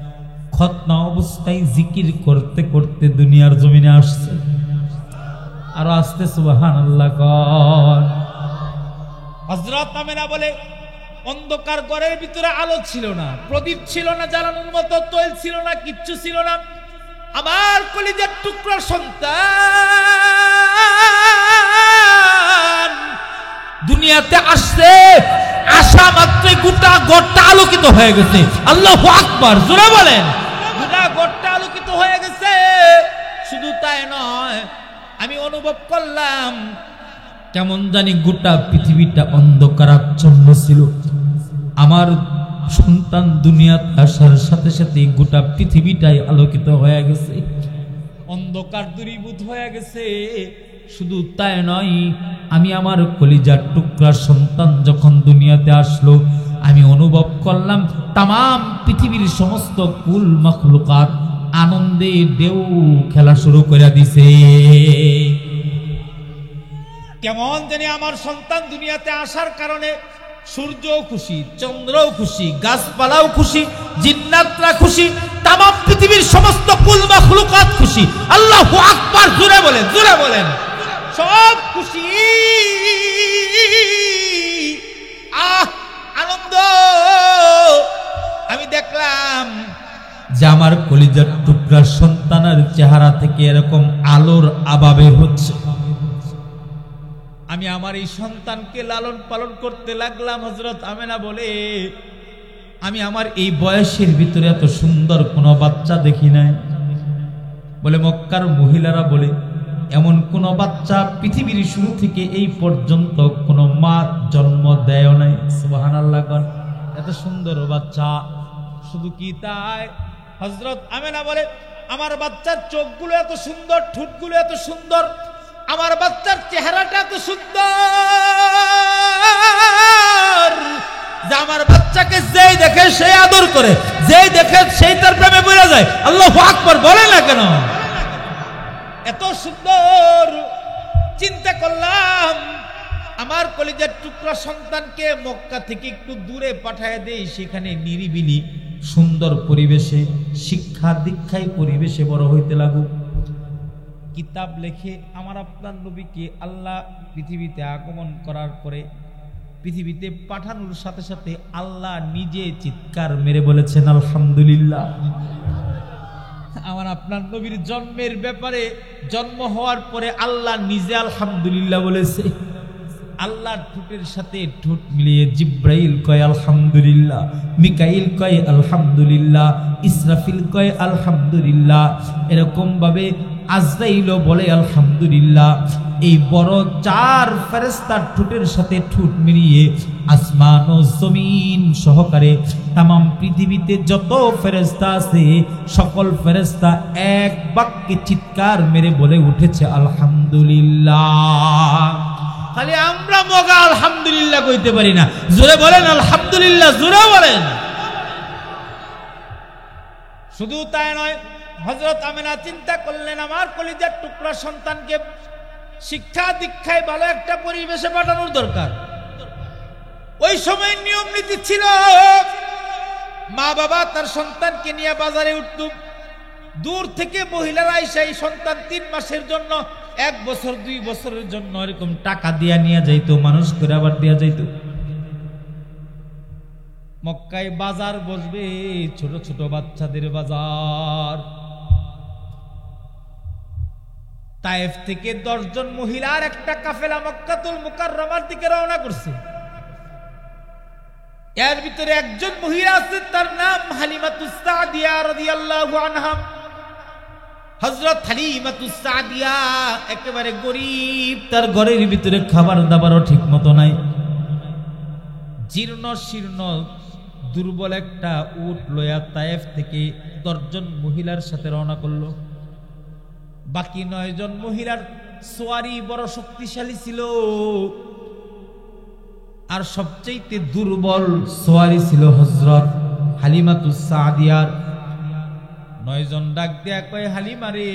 A: খতনা অবস্থায় জিকির করতে করতে দুনিয়ার জমিনে আসছে। আর আসতে সুবহানাল্লাহ কর। হযরত আমেনা বলে, অন্ধকার ঘরের ভিতরে আলো ছিল না, প্রদীপ ছিল না, জ্বালানোর মতো তৈল ছিল না, কিচ্ছু ছিল না। আমার কলিজার টুকরার সন্তান দুনিয়াতে আসছে, আসা মাত্রই গোটা ঘরটা আলোকিত হয়ে গেছে। আল্লাহু আকবার, জোরে বলেন। গোটা ঘরটা আলোকিত হয়ে গেছে। শুধু তাই নয়, আমি অনুভব করলাম কেমন জানি গোটা পৃথিবীটা অন্ধকারাচ্ছন্ন ছিল। আমার সন্তান দুনিয়াতে আসার সাথে সাথে গোটা পৃথিবীটাই আলোকিত হয়ে গেছে, অন্ধকার দূরীভূত হয়ে গেছে। শুধু তাই নয়, আমি আমার কলিজার টুকরার সন্তান যখন দুনিয়াতে আসলো, আমি অনুভব করলাম তামাম পৃথিবীর সমস্ত কুল মাখলুকাত আনন্দে ঢেউ খেলা শুরু করে দিছে। কেমন জানি আমার সন্তান দুনিয়াতে আসার কারণে সূর্যও খুশি, চন্দ্রও খুশি, গাছপালাও খুশি, জিন্নাতরা খুশি, তামাম পৃথিবীর সমস্ত কুল মাখলুকাত খুশি। আল্লাহু আকবার, জোরে বলেন, জোরে বলেন। সব খুশি, আনন্দ। আমি দেখলাম যে আমার কলিজার টুকরার সন্তানের চেহারা থেকে এরকম আলোর আভা বের হচ্ছে। আমি আমার এই সন্তানকে লালন পালন করতে লাগলাম। হযরত আমেনা বলে, আমি আমার এই বয়সের ভিতরে এত সুন্দর কোনো বাচ্চা দেখি নাই। বলে মক্কার মহিলারা বলে, এমন কোন বাচ্চা পৃথিবীর শুরু থেকে এই পর্যন্ত কোন মা জন্ম দেয় নাই। সুবহানাল্লাহ। এত সুন্দর বাচ্চা। শুধু কি তাই, হযরত আমেনা বলে, আমার বাচ্চার চোখগুলো এত সুন্দর, ঠোঁটগুলো এত সুন্দর, আমার বাচ্চার চেহারাটা এত সুন্দর যে আমার বাচ্চাকে যেই দেখে সেই আদর করে, যেই দেখে সেই তার প্রেমে পড়ে যায়। আল্লাহু আকবার বলে না কেন? এত সুন্দর। চিন্তা করলাম আমার কলিজার টুকরা সন্তানকে মক্কা থেকে একটু দূরে পাঠায় দেই, সেখানে নিরিবিলি সুন্দর পরিবেশে শিক্ষা দীক্ষায় পরিবেশে বড় হইতে লাগুক। কিতাব লেখে আমার আপনার নবীকে আল্লাহ পৃথিবীতে আগমন করার পরে, পৃথিবীতে পাঠানোর সাথে সাথে আল্লাহ নিজে চিৎকার মেরে বলেছেন আলহামদুলিল্লাহ। আমার আপনার নবীর জন্মের ব্যাপারে, জন্ম হওয়ার পরে আল্লাহ নিজে আলহামদুলিল্লাহ বলেছে। আল্লাহর ঠোঁটের সাথে ঠোঁট মিলিয়ে জিব্রাইল কয় আলহামদুলিল্লাহ, মিকাইল কয় আলহামদুলিল্লাহ, ইসরাফিল কয় আলহামদুলিল্লাহ, এরকম ভাবে আজরাইলও বলে আলহামদুলিল্লাহ। এই বড় চার ফেরেশতার ঠোঁটের সাথে ঠোঁট মিলিয়ে আসমান ও জমিন সহকারে তামাম পৃথিবীতে যত ফেরেশতা আছে সকল ফেরেশতা এক বাক্যে চিৎকার মেরে বলে উঠেছে আলহামদুলিল্লাহ। খালি আমরা মগা আলহামদুলিল্লাহ কইতে পারি না। জোরে বলেন আলহামদুলিল্লাহ, জোরে বলেন। শুধু তাই নয়, হযরত আমেনা চিন্তা করলেন আমার কলিজার টুকরা সন্তানকে শিক্ষা দীক্ষায় ভালো একটা পরিবেশে পাঠানোর দরকার। ওই সময় নিয়ম নীতি ছিল, মা বাবা তার সন্তানকে নিয়ে বাজারে উঠত, দূর থেকে মহিলারা এসে এই সন্তান 3 মাসের জন্য, 1 বছর 2 বছরের জন্য এরকম টাকা দিয়া নিয়ে যাইতো, মানুষ করে আবার দেয়া যাইতো। মক্কায় বাজার বসবে, ছোট ছোট বাচ্চাদের বাজার। তায়েফ থেকে 10 জন মহিলার একটা কাফেলা মক্কাতুল মুকাররমার দিকে রওনা করছে। এর ভিতরে একজন মহিলা আছে, তার নাম হালিমাতুস সাদিয়া রাদিয়াল্লাহু আনহা। হযরত হালিমাতুস সাদিয়া একেবারে গরীব, তার ঘরের ভিতরে খাবার দাবারও ঠিক মতো নাই। জীর্ণ শীর্ণ দুর্বল একটা উট লয়া তায়েফ থেকে 10 জন মহিলার সাথে রওনা করলো। বাকি 9 জন মহিলার সোয়ারি বড় শক্তিশালী ছিল, আর সবচেয়ে দুর্বল সোয়ারি ছিল হযরত হালিমাতুস সাদিয়ার। 9 জন ডাক দেয়া কয়, হালিমা রে,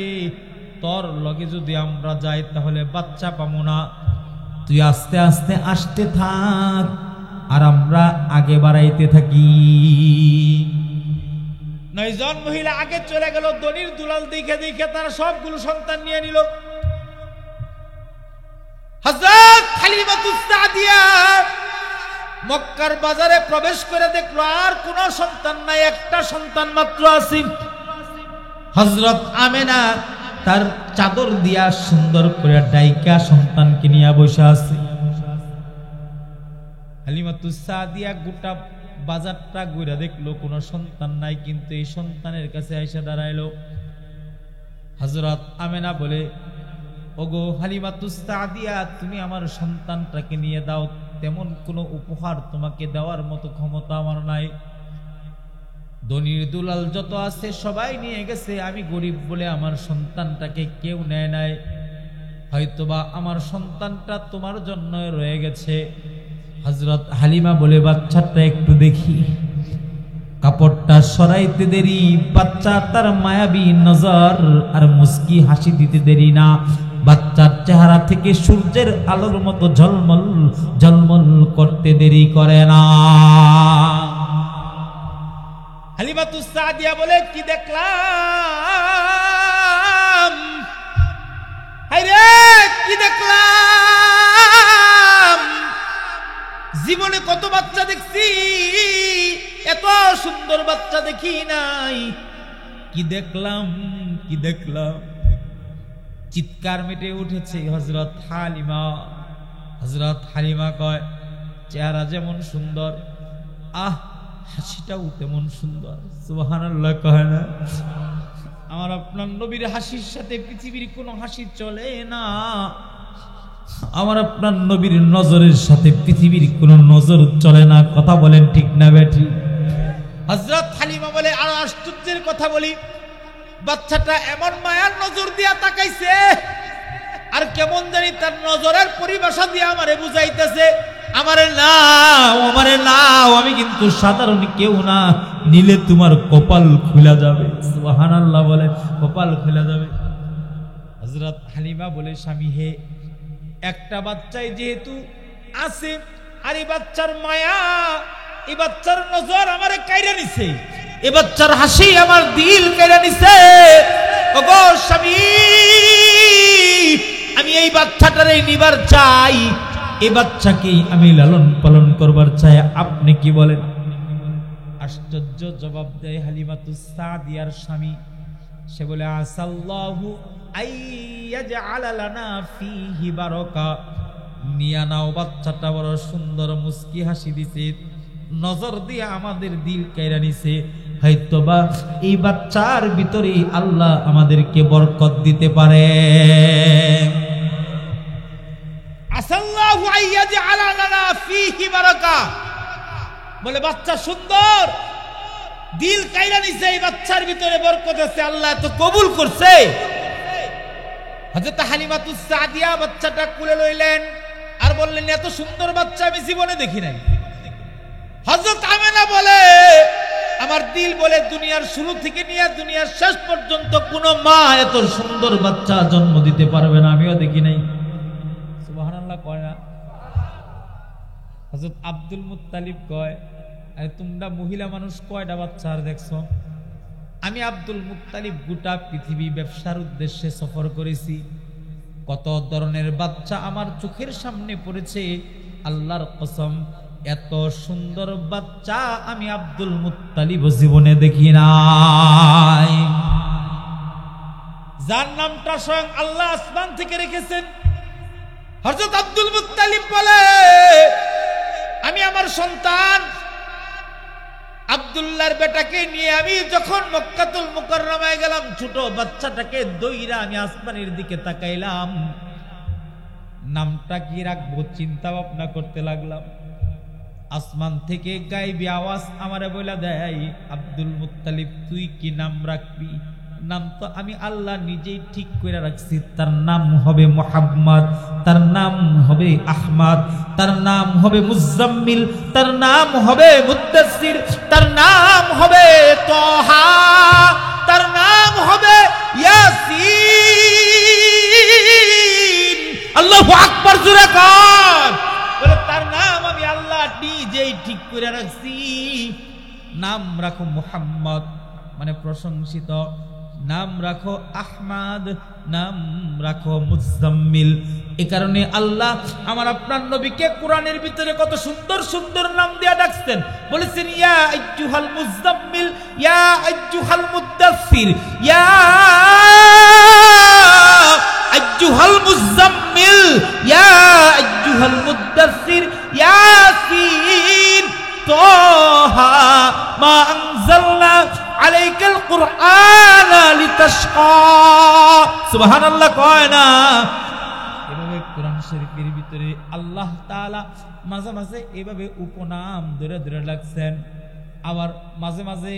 A: তোর লগে যদি আমরা যাই তাহলে বাচ্চা পাবো না, তুই আস্তে আস্তে আসতে থাক, আর আমরা আগে বাড়াইতে থাকি। 9 জন মহিলা আগে চলে গেল, দনির দুলাল দেখে দেখে তারা সবগুলো সন্তান নিয়ে নিল। হযরত হালিমাতুস সাদিয়া মক্কার বাজারে প্রবেশ করে দেখলো আর কোন সন্তান নাই, একটা সন্তান মাত্র আছে। হযরত আমেনা তার চাদর দিয়া সুন্দর করে ডাইকা সন্তানকে নিয়ে বসে আছে। হালিমাতুস সাদিয়া গোটা বাজারটা ঘুরে দেখলো কোনো সন্তান নাই, কিন্তু এই সন্তানের কাছে এসে দাঁড়াইলো। হযরত আমেনা বলে, ওগো হালিমাতুস সাদিয়া, তুমি আমার সন্তানটাকে নিয়ে দাও, তেমন কোনো উপহার তোমাকে দেওয়ার মতো ক্ষমতা আমার নাই। ধনীর দুলাল যত আছে সবাই নিয়ে গেছে, আমি গরিব বলে আমার সন্তানটাকে কেউ নেয় নাই, হয়তোবা আমার সন্তানটা তোমার জন্য রয়ে গেছে। হযরত হালিমা বলে, বাচ্চাটা একটু দেখি। কাপড়টা সরাইতে দেরি, বাচ্চা তার মায়াবী নজর আর মুস্কি হাসি দিতে দেরি না, বাচ্চার চেহারা থেকে সূর্যের আলোর মতো ঝলমল ঝলমল করতে দেরি করে না। হালিমাতুস সাদিয়া বলে, কি দেখলাম? হায়রে কি দেখলাম? জীবনে কত বাচ্চা দেখছি, এত সুন্দর বাচ্চা দেখি নাই। কি দেখলাম, কি দেখলাম? চিৎকার মেটে উঠেছে হযরত হালিমা। হযরত হালিমা কয়, চেহারা যেমন সুন্দর, আহ হাসিটাও তেমন সুন্দর। সুবহানাল্লাহ কয় না? আমার আপনার নবীর হাসির সাথে পৃথিবীর কোনো হাসি চলে না। আমার আপনার নবীর নজরের সাথে পৃথিবীর কোনো নজর চলে না। কথা বলেন ঠিক না বেঠি? হযরত হালিমা বলে, আর আশ্চর্যের কথা বলি, বাচ্চাটা এমন মায়ার নজর দিয়া তাকাইছে, আর কেমন জানি তার নজরের পরিভাষা দিয়ে আমারে বুঝাইতেছে, আমারে নাও, আমারে নাও, আমি কিন্তু সাধারণ কেউ না, নিলে তোমার কপাল খুলে যাবে। সুবহানাল্লাহ বলে, কপাল খুলে যাবে। হযরত হালিমা বলে, স্বামী হে, একটা বাচ্চাই যেহেতু আছে, আর এই বাচ্চার মায়া, এই বাচ্চার নজর আমারে কাইরা নিছে, এ বাচ্চার হাসি আমার দিল কেড়ে নিছে। ওগো স্বামী, আমি এই বাচ্চাটারে নিবার চাই, এই বাচ্চাকেই আমি লালন পালন করবার চাই, আপনি কি বলেন? আশ্চর্য জবাব দেয় হালিমাতুস সাদিয়ার স্বামী। সে বলে, আসাল্লাহু আইয়াজআলা লানা ফীহি বারাকা, নিয়া নাও, বাচ্চাটা বড় সুন্দর মুস্কি হাসি দিছে, নজর দিয়ে আমাদের দিল কাইরা নিছে, হয়তোবা এই বাচ্চার ভিতরে আল্লাহ আমাদেরকে বরকত দিতে পারে। আসাল্লাহু আইয়াজআলা লানা ফীহি বারাকা বলে, বাচ্চা সুন্দর, দিল কাইরা নিছে, এই বাচ্চার ভিতরে বরকত আছে, আল্লাহ তো কবুল করছে। হযরত হালিমাতুস সাদিয়া বাচ্চাটা কুলে লইলেন আর বললেন, এত সুন্দর বাচ্চা আমি জীবনে দেখি নাই। হযরত আমেনা বলে, আমার দিল বলে, দুনিয়ার শুরু থেকে নিয়ে দুনিয়ার শেষ পর্যন্ত কোন মা এত সুন্দর বাচ্চা জন্ম দিতে পারবে না, আমিও দেখি নাই। সুবহানাল্লাহ কয় না? হযরত আব্দুল মুত্তালিব কয়, আরে তোমরা মহিলা মানুষ কয়টা বাচ্চা আর দেখছো? আমি আব্দুল মুত্তালিব গোটা পৃথিবী ব্যবসার উদ্দেশ্যে সফর করেছি, কত ধরনের বাচ্চা আমার চোখের সামনে পড়েছে, আল্লাহর কসম এত সুন্দর বাচ্চা আমি আব্দুল মুত্তালিব জীবনে দেখি নাই। যার নামটা স্বয়ং আল্লাহ আসমান থেকে রেখেছেন। হযরত আব্দুল মুত্তালিব বলে, আমি আমার সন্তান আব্দুল্লাহর বেটাকে নিয়ে আমি যখন মক্কাতুল মুকাররমায় গেলাম, ছোট বাচ্চাটাকে দইরা আমি আসমানের দিকে তাকাইলাম, নামটা কি রাখবো চিন্তা ভাবনা করতে লাগলাম। আসমান থেকে গায়েবী আওয়াজ আমারে বলে দেয়, আব্দুল মুত্তালিব তুই কি নাম রাখবি? নাম তো আমি আল্লাহ নিজেই ঠিক করে রাখছি, তার নাম হবে মুহাম্মদ, তার নাম হবে আহমদ, তার নাম হবে মুজাম্মিল, তার নাম হবে মুদ্দাসসির, তার নাম হবে তাহা, তার নাম হবে ইয়াসিন। আল্লাহু আকবার জোরে কর। বলে তার নাম আমি আল্লাহ নিজেই ঠিক করে রাখছি, নাম রাখো মুহাম্মদ মানে প্রশংসিত, নাম রাখো আহমদ, নাম রাখো মুজাম্মিল। এই কারণে আল্লাহ আমার আপনার নবীকে কোরআনের ভিতরে কত সুন্দর সুন্দর নাম দিয়ে ডাকছেন। বলেছেন ইয়া আইয়ুহাল মুজাম্মিল, ইয়া আইয়ুহাল মুদাসসির, ইয়া আইয়ুহাল মুজাম্মিল, ইয়া আইয়ুহাল মুদাসসির, ইয়াসিন তাহা মা আনজালনা আলাইকাল কুরআনা লিতাশকা। সুবহানাল্লাহ কয় না? এভাবে কোরআন শরীফের ভিতরে আল্লাহ তাআলা মাঝে মাঝে এভাবে উপনাম ধরে ধরে ডাকছেন, আবার মাঝে মাঝে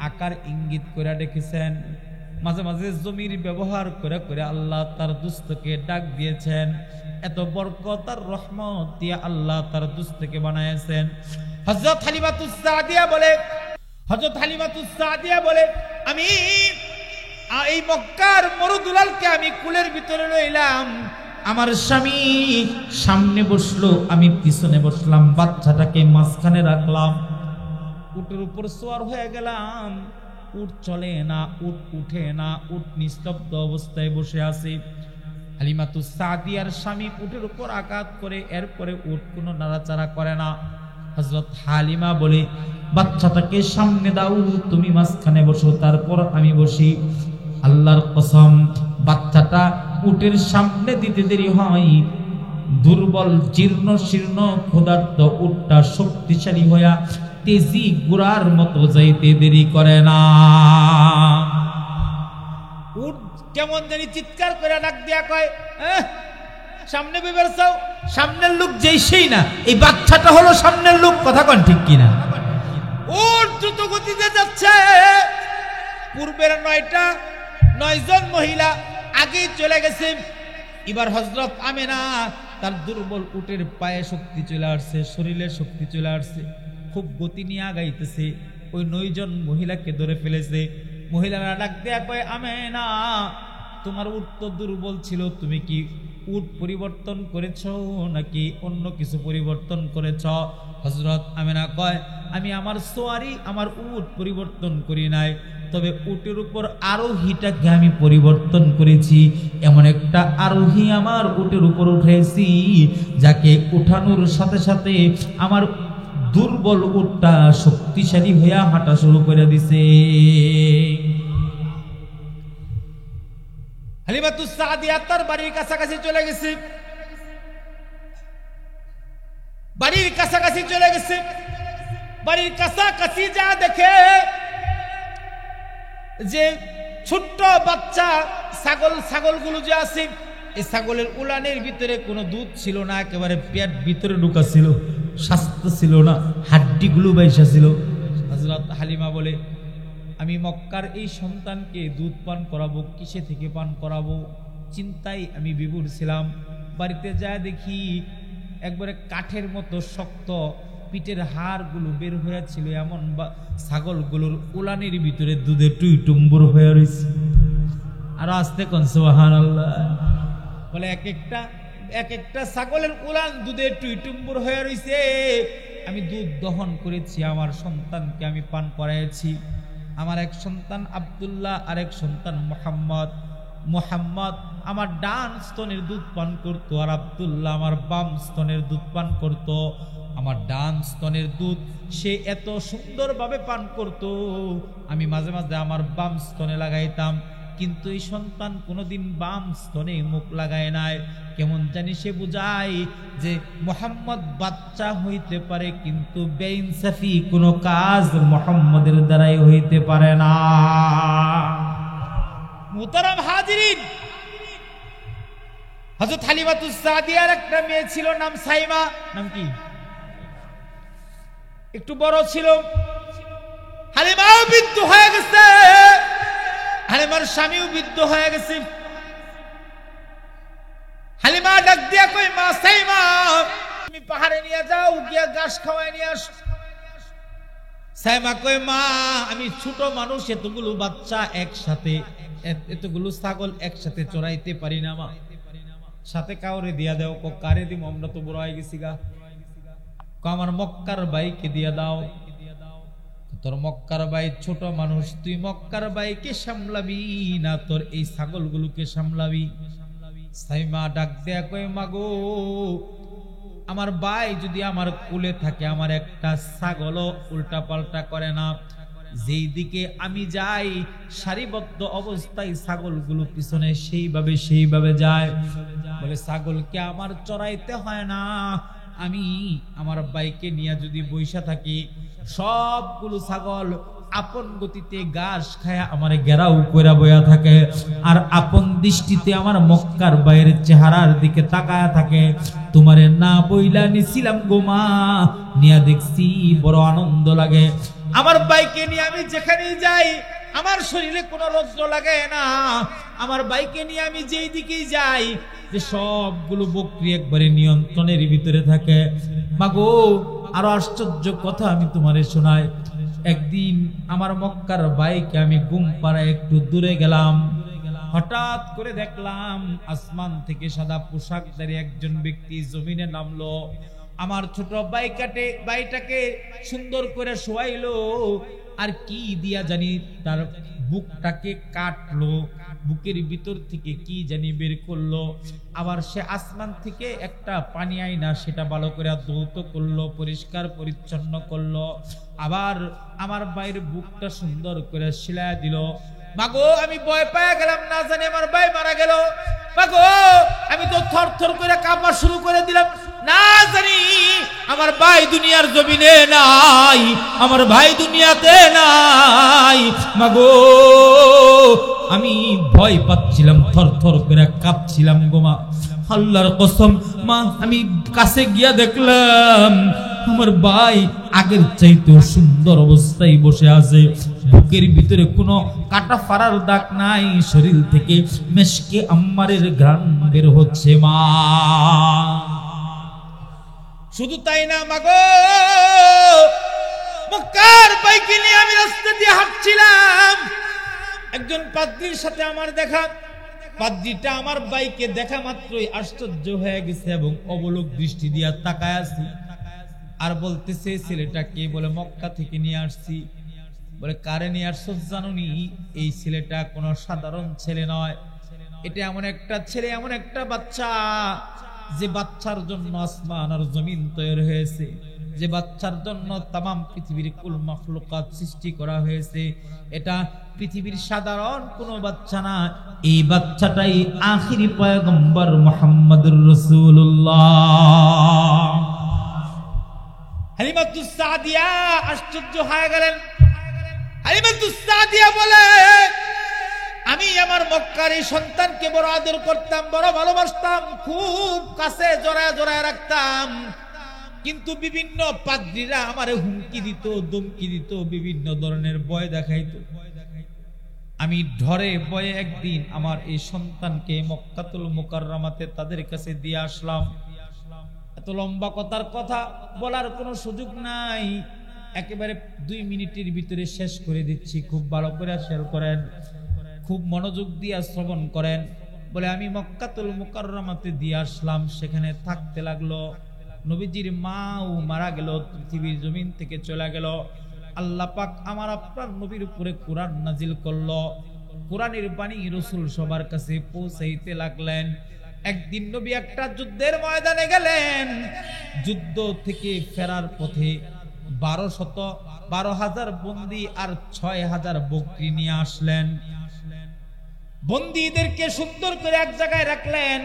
A: আকার ইঙ্গিত করে ডেকেছেন, মাঝে মাঝে জমির ব্যবহার করে করে আল্লাহ তার দুস্থকে ডাক দিয়েছেন। এত বরকত আর রহমত দিয়ে আল্লাহ তার দুস্থকে বানায়েছেন। হযরত হালিমাতুস সাদিয়া বলে, হযরত হালিমাতুস সাদিয়া বলে, আমি এই মক্কার মরুদুলালকে আমি কুলের ভিতরে লইলাম, আমার স্বামী সামনে বসলো, আমি পিছনে বসলাম, বাচ্চাটাকে মাঝখানে রাখলাম, উটের উপর সওয়ার হয়ে গেলাম। উট চলে না, উট উঠে না, উট নিস্তব্ধ অবস্থায় বসে আছে। হালিমাতুস সাদিয়ার স্বামী উটের উপর আঘাত করে, এরপরে উট কোনো নাড়াচাড়া করে না। হযরত হালিমা বলে, বাচ্চাটাকে সামনে দাও, তুমি মাঝখানে বসো, তারপর আমি বসি। আল্লাহর কসম, বাচ্চাটা উটের সামনে দিতে দেরি হয়, দুর্বল জীর্ণ শীর্ণ ক্ষুধার্ত উটটা শক্তিশালী হইয়া তেজি গুড়ার মতো যাইতে দেরি করে না। উট কেমন জানি চিৎকার করে ডাক দিয়া কয়, সামনে বের চাও, সামনের লোক যেই সেই না, এই বাচ্চাটা হলো সামনের লোক। কথা কন ঠিক কিনা? উট দ্রুত গতিতে যাচ্ছে, পূর্বের 9 জন মহিলা আগেই চলে গেছে। এবার হযরত আমেনা তার দুর্বল উটের পায়ে শক্তি চলে আসছে, শরীরে শক্তি চলে আসছে, খুব গতি নিয়ে আগাইতেছে। ওই 9 জন মহিলাকে ধরে ফেলেছে। মহিলারা ডাক দেয়া কয়, আমেনা, তোমার উট তো দুর্বল ছিল, তুমি কি উট পরিবর্তন করেছ নাকি অন্য কিছু পরিবর্তন করেছ? হযরত আমেনা কয়, আমি আমার সোয়ারি, আমার উট পরিবর্তন করি নাই, তবে উটের উপর আরোহীটাকে আমি পরিবর্তন করেছি। এমন একটা আরোহী আমার উটের উপর উঠেছি, যাকে উঠানোর সাথে সাথে আমার দুর্বল উটটা শক্তিশালী হইয়া হাঁটা শুরু করে দিছে। হালিমাতুস সাদিয়া তার বাড়ির কাছাকাছি চলে গেছে, বাড়ির কাছাকাছি চলে গেছে। বাড়ির কাছাকাছি যা দেখে যে ছোট্ট বাচ্চা ছাগলগুলো যে আছে, এই ছাগলের উলানের ভিতরে কোনো দুধ ছিল না, একেবারে পেট ভিতরে ঢুকা ছিল, স্বাস্থ্য ছিল না, হাড্ডিগুলো বাইসা ছিল। হযরত হালিমা বলে, আমি মক্কার এই সন্তানকে দুধ পান করাবো, কিসে থেকে পান করাবো, চিন্তায় আমি বিভোর ছিলাম। বাড়িতে যা দেখি একবারে কাঠের মতো শক্ত, পিঠের হাড়গুলো বের হয়েছিল, এমন ছাগলগুলোর উলানের ভিতরে দুধে টুইটুম্বুর হয়ে রয়েছে। আর আস্তে কোন সুবহানাল্লাহ বলে, এক একটা ছাগলের উলান দুধে টুইটুম্বুর হয়ে রয়েছে। আমি দুধ দহন করেছি, আমার সন্তানকে আমি পান করাইছি। আমার এক সন্তান আব্দুল্লাহ, আর এক সন্তান মুহাম্মদ আমার ডান স্তনের দুধ পান করতো, আর আব্দুল্লাহ আমার বাম স্তনের দুধ পান করতো। আমার ডান স্তনের দুধ সে এত সুন্দরভাবে পান করতো, আমি মাঝে মাঝে আমার বাম স্তনে লাগাইতাম, কিন্তু এই সন্তান কোনোদিন বাম স্তনে মুখ লাগায় নাই। কেমন জানি সে বুঝায় যে মুহাম্মদ বাচ্চা হইতে পারে, কিন্তু বেইনসাফি কোনো কাজ মুহাম্মদের দ্বারাই হইতে পারে না। মুহতারাম হাজিরিন, হযরত হালিমাতুস সাদিয়ার একটা মেয়ে ছিল, নাম সাইমা। নাম কি? একটু বড় ছিল। হালিমাও বৃদ্ধ হয়ে গেছে, হালিমার স্বামীও বৃদ্ধ হয়ে গেছে। হালিমা ডাক দিয়া কই, মা সাইমা, তুমি পাহাড়ে নিয়ে যাও, গিয়া ঘাস খাওয়ায় নিয়ে আস। সাইমা কই, মা আমি ছোট মানুষ, এতগুলো বাচ্চা একসাথে, এতগুলো ছাগল একসাথে চড়াইতে পারি না, মা সাথে কাউরে দিয়া দেও। কারে দিব, আমরা তো বড় হয়ে গেছি গা। আমার মক্কার ভাইকে দিয়ে দাও। তোর মক্কার ভাই ছোট মানুষ, তুই মক্কার ভাইকে সামলাবি না তোর এই ছাগলগুলোকে সামলাবি? সাইমা ডাক দেয়া কই, মাগো আমার ভাই যদি আমার কুলে থাকে, আমার একটা ছাগলও উল্টা পাল্টা করে না। যেই দিকে আমি যাই সারিবদ্ধ অবস্থায় ছাগলগুলো পিছনে সেইভাবে যায়। বলে ছাগলকে আমার চড়াইতে হয় না, আমি আমার ভাইকে নিয়ে যদি বইসা থাকি, সবগুলো ছাগল আপন গতিতে ঘাস খায় আমার ঘেরাও কইরা বইয়া থাকে, আর আপন দৃষ্টিতে আমার মক্কার বাইরের চেহারার দিকে তাকায়া থাকে। তোমারে না বইলা নিছিলাম গো মা, নিয়া দেখছি বড় আনন্দ লাগে। আমার বাইকে নিয়ে আমি যেখানে যাই আমার শরীরে কোনো রজ্জ লাগে না। আমার বাইকে নিয়ে আমি যেই দিকেই যাই, যে সবগুলো বকরি একবারে নিয়ন্ত্রণের ভিতরে থাকে। মাগো আরো আশ্চর্য কথা আমি তোমারে শোনাই। একদিন আমার মক্কার বাইকে আমি ঘুম পাড়ায় একটু দূরে গেলাম, হঠাৎ করে দেখলাম আসমান থেকে সাদা পোশাকধারী একজন ব্যক্তি জমিনে নামলো। আমার ছোট বাইটাকে সুন্দর করে শোয়াইলো, আর কি দিয়া জানি তার বুকটাকে কাটলো, বুকের ভিতর থেকে কি জানি বের করলো। আবার সে আসমান থেকে একটা পানি আইনা সেটা ভালো করে ধৌত করলো, পরিষ্কার পরিচ্ছন্ন করলো। আবার আমার ভাইয়ের বুকটা সুন্দর করে সিলাই দিল। মাগো আমি ভয় পেয়ে গেলাম, না জানি আমার ভাই মারা গেল। মাগো আমি তো থর থর করে কাঁপা শুরু করে দিলাম, না জানি আমার ভাই দুনিয়ার জমিনে নাই, আমার ভাই দুনিয়াতে নাই। মাগো আমি ভয় পাচ্ছিলাম, থর থর করে কাঁপছিলাম গো মা। আল্লাহর কসম মা, আমি কাছে গিয়া দেখলাম আমার ভাই আগের চাইতেও সুন্দর অবস্থায় বসে আছে, বুকের ভিতরে কোনো কাটা ফাড়ার দাগ নাই, শরীর থেকে মেশকে আম্মারের ঘ্রাণ বের হচ্ছে মা। শুধু তাই না মাগো, মক্কার বাইকে নিয়ে আমি রাস্তা দিয়ে হাঁটছিলাম, একজন পাদ্রীর সাথে আমার দেখা। পাদ্রীটা আমার বাইকে দেখা মাত্রই আশ্চর্য হয়ে গেছে এবং অবলোক দৃষ্টি দিয়া তাকায় আছে, আর বলতেছে ছেলেটা কে? বলে মক্কা থেকে নিয়ে আসছি। বলে কারে নিয়ে আসছো জানুনি? এই ছেলেটা কোনো সাধারণ ছেলে নয়, এটা এমন একটা ছেলে, এমন একটা বাচ্চা যে বাচ্চার জন্য আসমান আর জমিন তৈরি হয়েছে, যে বাচ্চার জন্য তামাম পৃথিবীর কুল মাখলুকাত সৃষ্টি করা হয়েছে। এটা পৃথিবীর সাধারণ কোনো বাচ্চা না, এই বাচ্চাটাই আখিরি পয়গম্বর মুহাম্মদুর রাসূলুল্লাহ। হালিমাতুস সাদিয়া আশ্চর্য হয়ে গেলেন। হালিমাতুস সাদিয়া বলে, আমি আমার মক্কার এই সন্তানকে বড় আদর করতাম, বড় ভালোবাসতাম, খুব কাছে জড়ায় জড়ায় রাখতাম, কিন্তু বিভিন্ন পাদ্রীরা আমারে হুমকি দিত, ধমকি দিত, বিভিন্ন ধরনের ভয় দেখাইতো। আমি ধরে ভয়ে একদিন আমার এই সন্তানকে মক্কাতুল মুকাররমাতে তাদের কাছে দিয়ে আসলাম। এত লম্বা কথা বলার কোনো সুযোগ নাই, একেবারে 2 মিনিটের ভিতরে শেষ করে দিচ্ছি, খুব ভালো করে শেয়ার করেন, খুব মনোযোগ দিয়ে শ্রবণ করেন। বলে আমি মক্কাতুল মুকাররমাতে দিয়ে আসলাম, সেখানে থাকতে লাগলো। নবীজির মাও মারা গেল, পৃথিবীর জমিন থেকে চলে গেল। আল্লাহ পাক আমার আপনার নবীর উপরে কোরআন নাজিল করলো। কোরআনের বাণী রাসূল সবার কাছে পৌঁছাইতে লাগলেন। একদিন নবী একটা যুদ্ধের ময়দানে গেলেন, যুদ্ধ থেকে ফেরার পথে 12,000 বন্দী আর 6,000 বকরি নিয়ে আসলেন। বন্দীদেরকে সুন্দর করে এক জায়গায় রাখলেন,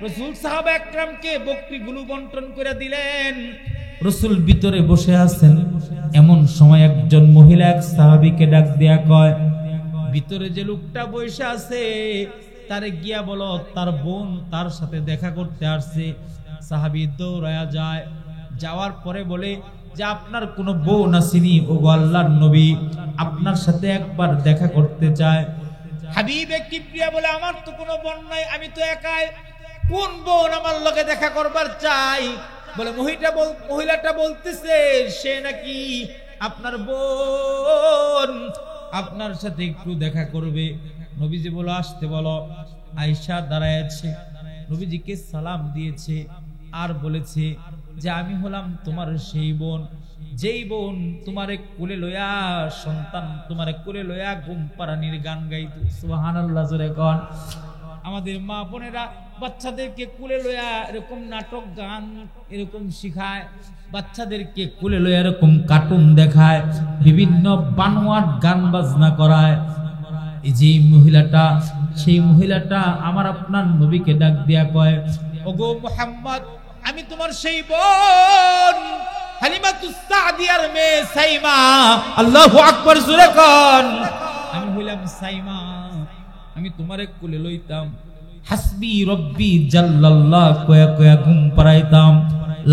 A: রাসূল সাহাবা একরামকে বকরিগুলো বন্টন করে দিলেন। রাসূল ভিতরে বসে আছেন, এমন সময় একজন মহিলা এক সাহাবীকে ডাক দেয়া কয়, ভিতরে যে লোকটা বসে আছে তারে গিয়া বলো তার বোন তার সাথে দেখা করতে আসছে। সাহাবী দৌড়ায়া যায়, যাওয়ার পরে বলে যে আপনার কোনো বোন আসেনি? ও আল্লাহর নবী, আপনার সাথে একবার দেখা করতে চায়। হাবিবে কিবরিয়া বলে আমার তো কোনো বোন নাই, আমি তো একাই, কোন বোন আমার লগে দেখা করবার চাই? বলে মহিলাটা বলতেছে সে নাকি আপনার বোন, আপনার সাথে একটু দেখা করবে। নবীজি বলো আসতে বলো। আয়েশা দাঁড়ায় আছে, নবীজিকে সালাম দিয়েছে আর বলেছে যে আমি হলাম তোমার সেই বোন, যেই বোন তোমারে কোলে লইয়া সন্তান তোমারে কোলে লইয়া ঘুম পাড়ানির গান গাইত। সুবহানাল্লাহ জোরে কোন। আমাদের মা বোনেরা বাচ্চাদেরকে কোলে লইয়া এরকম নাটক গান এরকম শিখায়, বাচ্চাদেরকে কোলে লইয়া এরকম কার্টুন দেখায়, বিভিন্ন বানোয়াট গান বাজনা করায়। এই যে মহিলাটা, সেই মহিলাটা আমার আপনার নবীকে ডাক দিয়া কয়, ওগো মুহাম্মদ, আমি তোমার সেই বোন হালিমাতুস সাদিয়ার মেয়ে সাইমা। আল্লাহু আকবার জোরে কোন। আমি হইলাম সাইমা, আমি তোমারে কোলে লইতাম, হাসবি রব্বি জাল্লাল্লাহ কয়া কয়া ঘুম পাড়াইতাম,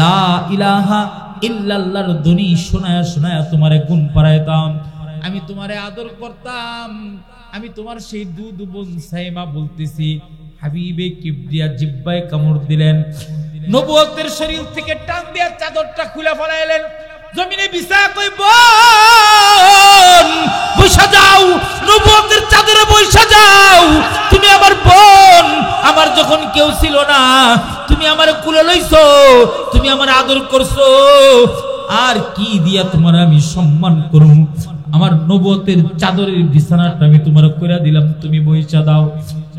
A: লা ইলাহা ইল্লাল্লাহর ধ্বনি শোনায়া শোনায়া তোমারে ঘুম পাড়াইতাম, আমি তোমারে আদর করতাম। আমি তোমার সেই দুধ বোন সাইমা বলতেছি। হাবিবে কিবরিয়া জিব্বায় কামড় দিলেন, নবুয়তের শরীর থেকে টান দিয়া চাদরটা খুলে ফেলাইলেন, জমিনে বিছায়া কই, বোন বৈশা যাও, নবুয়তের চাদরে বৈশা যাও, তুমি আমার বোন। আমার যখন কেউ ছিল না, তুমি আমার কোলে লইছো, তুমি আমার আদর করছো, আর কি দিয়া তোমার আমি সম্মান করব? আমার নবুয়তের চাদরের বিছানাটা আমি তোমার কইরা দিলাম, তুমি বৈশা দাও।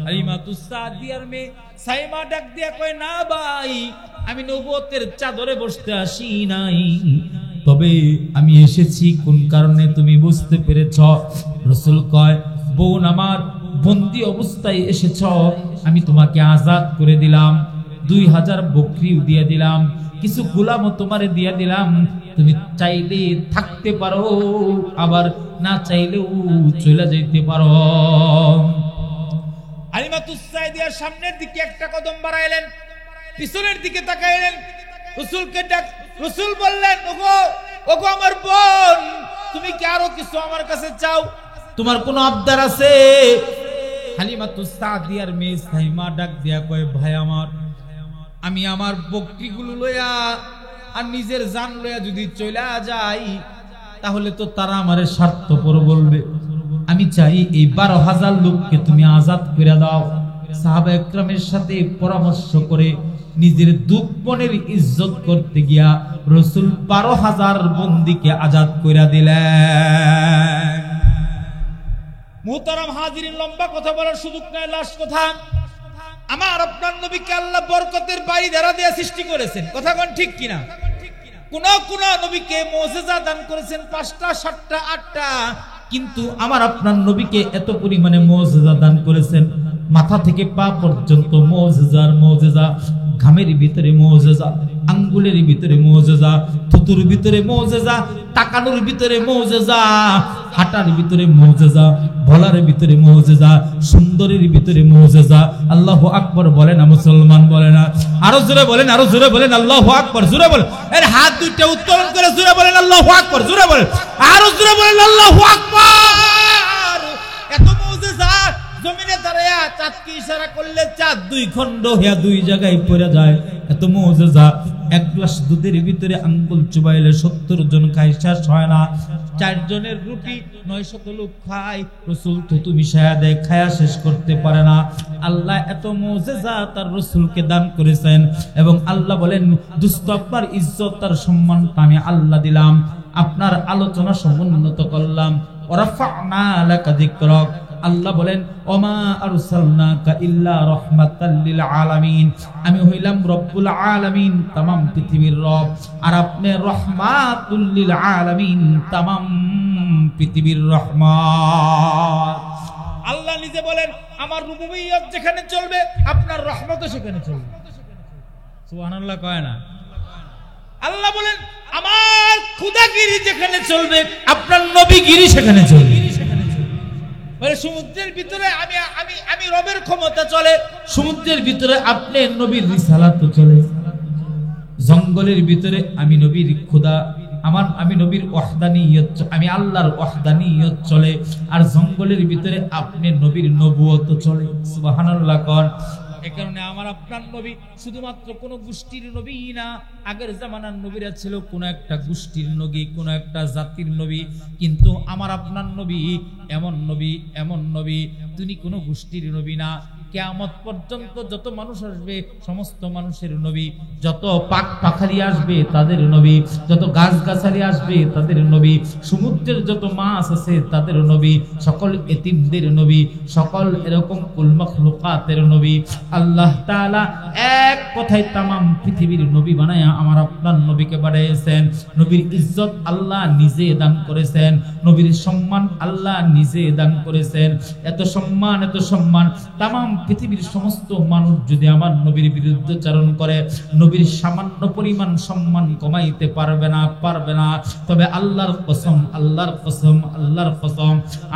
A: হালিমাতুস সাদিয়ার মেয়ে সাইমা ডাক দিয়া কয়, না ভাই, আমি নবুয়তের চাদরে বসতে আসি নাই, তবে আমি এসেছি কোন কারণে তুমি বুঝতে পেরেছ? রাসূল কয়, বোন আমার, বন্দী অবস্থায় এসেছ, আমি তোমাকে আজাদ করে দিলাম, 2000 বকরিও দিয়ে দিলাম, কিছু গোলামও তোমারে দিয়ে দিলাম, তুমি চাইলে থাকতে পারো, আবার না চাইলেও চলে যেতে পারো। হালিমাতুস সাদিয়া সামনের দিকে একটা কদম বাড়াইলেন, পিছনের দিকে তাকাইলেন, রাসূলকে ডাক, রাসূল বললেন, ওগো ওগো আমার বোন, তুমি কি আরো কিছু আমার কাছে চাও? তোমার কোনো আবদার আছে? হালিমাতুস সাদিয়ার মেয়ে সাইমা ডাক দিয়া কয়, ভাই আমার, আমি আমার বকরিগুলো লইয়া আর নিজের জান লইয়া যদি চলে যাই, তাহলে তো তারা আমারে স্বার্থপর বলবে। আমি চাই এই 12,000 লোককে তুমি আজাদ করে দাও। সাহাবা একরামের সাথে পরামর্শ করে নিজের দুঃখনের ইজ্জত করতে গিয়া রাসূল 12,000 বন্দীকে আজাদ করে দিলেন। মুহতারাম হাজিরিন, লম্বা কথা বলার সুযোগ নাই, লাস্ট কথা। আমার আপনার নবীকে আল্লাহ বরকতের বাড়ি ধারা দিয়ে সৃষ্টি করেছেন, কথা কোন ঠিক কিনা? কোন কোন নবীকে মুজিজা দান করেছেন 5টা 7টা 8টা, কিন্তু আমার আপনার নবীকে এত পরিমাণে মুজিজা দান করেছেন, মাথা থেকে পা পর্যন্ত মুজিজার মুজিজা, ঘামের ভিতরে মুজিজা, আঙ্গুলের ভিতরে মুজিজা, থুতুর ভিতরে মুজিজা, তাকানোর ভিতরে মুজিজা, হাঁটার ভিতরে মুজিজা, বলার ভিতরে মুজিজা, সুন্দরের ভিতরে মুজিজা। আল্লাহু আকবার বলে না মুসলমান? বলে না? আরো জোরে বলেন, আরো জোরে বলেন, আল্লাহু আকবার জোরে বলেন। এর হাত দুইটা উত্তোলন করে জোরে বলেন আল্লাহু আকবার, জোরে বলেন, আরো জোরে বলেন আল্লাহু আকবার। এত মুজিজা, জমিনে দাঁড়ায়া চাঁদকে ইশারা করলে চাঁদ 2 খণ্ড হয়ে 2 জায়গায় পড়ে যায়, এত মুজিজা। 1 গ্লাস দুধের ভিতরে আঙ্গুল চুবাইলে 70 জন খায়, শেষ হয় না। 4 জনের রুটি 900 লোক খায়, রাসূল থুতু মিশায়া দেয়, খায়া শেষ করতে পারে না। আল্লাহ এত মুজিজা তার রাসূলকে দান করেছেন, এবং আল্লাহ বলেন, দোস্ত আপনার ইজ্জত আর সম্মানটা আমি আল্লাহ দিলাম, আপনার আলোচনা সমুন্নত করলাম। ওয়ারাফা'না লাকা যিকরাক, আল্লাহ বলেন, ওমা আরসালনাকা ইল্লা রাহমাতাল লিল আলামিন, আমি হইলাম রব্বুল আলামিন, तमाम পৃথিবীর রব, আর আপনি রাহমাতুল লিল আলামিন, तमाम পৃথিবীর রহমত। আল্লাহ নিজে বলেন, আমার রুবুবিয়ত যেখানে চলবে, আপনার রহমতও সেখানে চলবে। সুবহানাল্লাহ কয় না? আল্লাহ বলেন, আমার খুদাগিরি যেখানে চলবে, আপনার নবীগিরি সেখানে চলবে। মানে সমুদ্রের ভিতরে আমি আমি আমি রবের ক্ষমতা চলে, সমুদ্রের ভিতরে আপনি নবীর রিসালাত চলে, জঙ্গলের ভিতরে আমি নবীর খোদা, আমি নবীর ওয়াহদানিয়ত, আমি আল্লাহর ওয়াহদানিয়ত চলে, আর জঙ্গলের ভিতরে আপনি নবীর নবুয়ত চলে। সুবহানাল্লাহ কোন। এই কারণে আমার আপনার নবী শুধুমাত্র কোন গোষ্ঠীর নবী না, আগের জামানার নবীরা ছিল কোন একটা গোষ্ঠীর নবী, কোন একটা জাতির নবী, কিন্তু আমার আপনার নবী এমন নবী, এমন নবী, তিনি কোন গোষ্ঠীর নবী না, কিয়ামত পর্যন্ত যত মানুষ আসবে সমস্ত মানুষের নবী, যত পাক পাখালি আসবে তাদের নবী, যত গাছগাছালি আসবে তাদের নবী, সমুদ্রের যত মাছ আছে তাদের নবী, সকল এতিমদের নবী, সকল এরকম কুল মাখলুকাতের নবী। আল্লাহ তাআলা এক কথায় তামাম পৃথিবীর নবী বানায়া আমার আপনার নবীকে বানিয়েছেন। নবীর ইজ্জত আল্লাহ নিজে দান করেছেন, নবীর সম্মান আল্লাহ নিজে দান করেছেন। এত সম্মান তামাম পৃথিবীর সমস্ত মানুষ যদি আমার নবীর বিরুদ্ধে চারণ করে, নবীর সামান্য পরিমাণ সম্মান কমাইতে পারবে না। তবে আল্লাহর কসম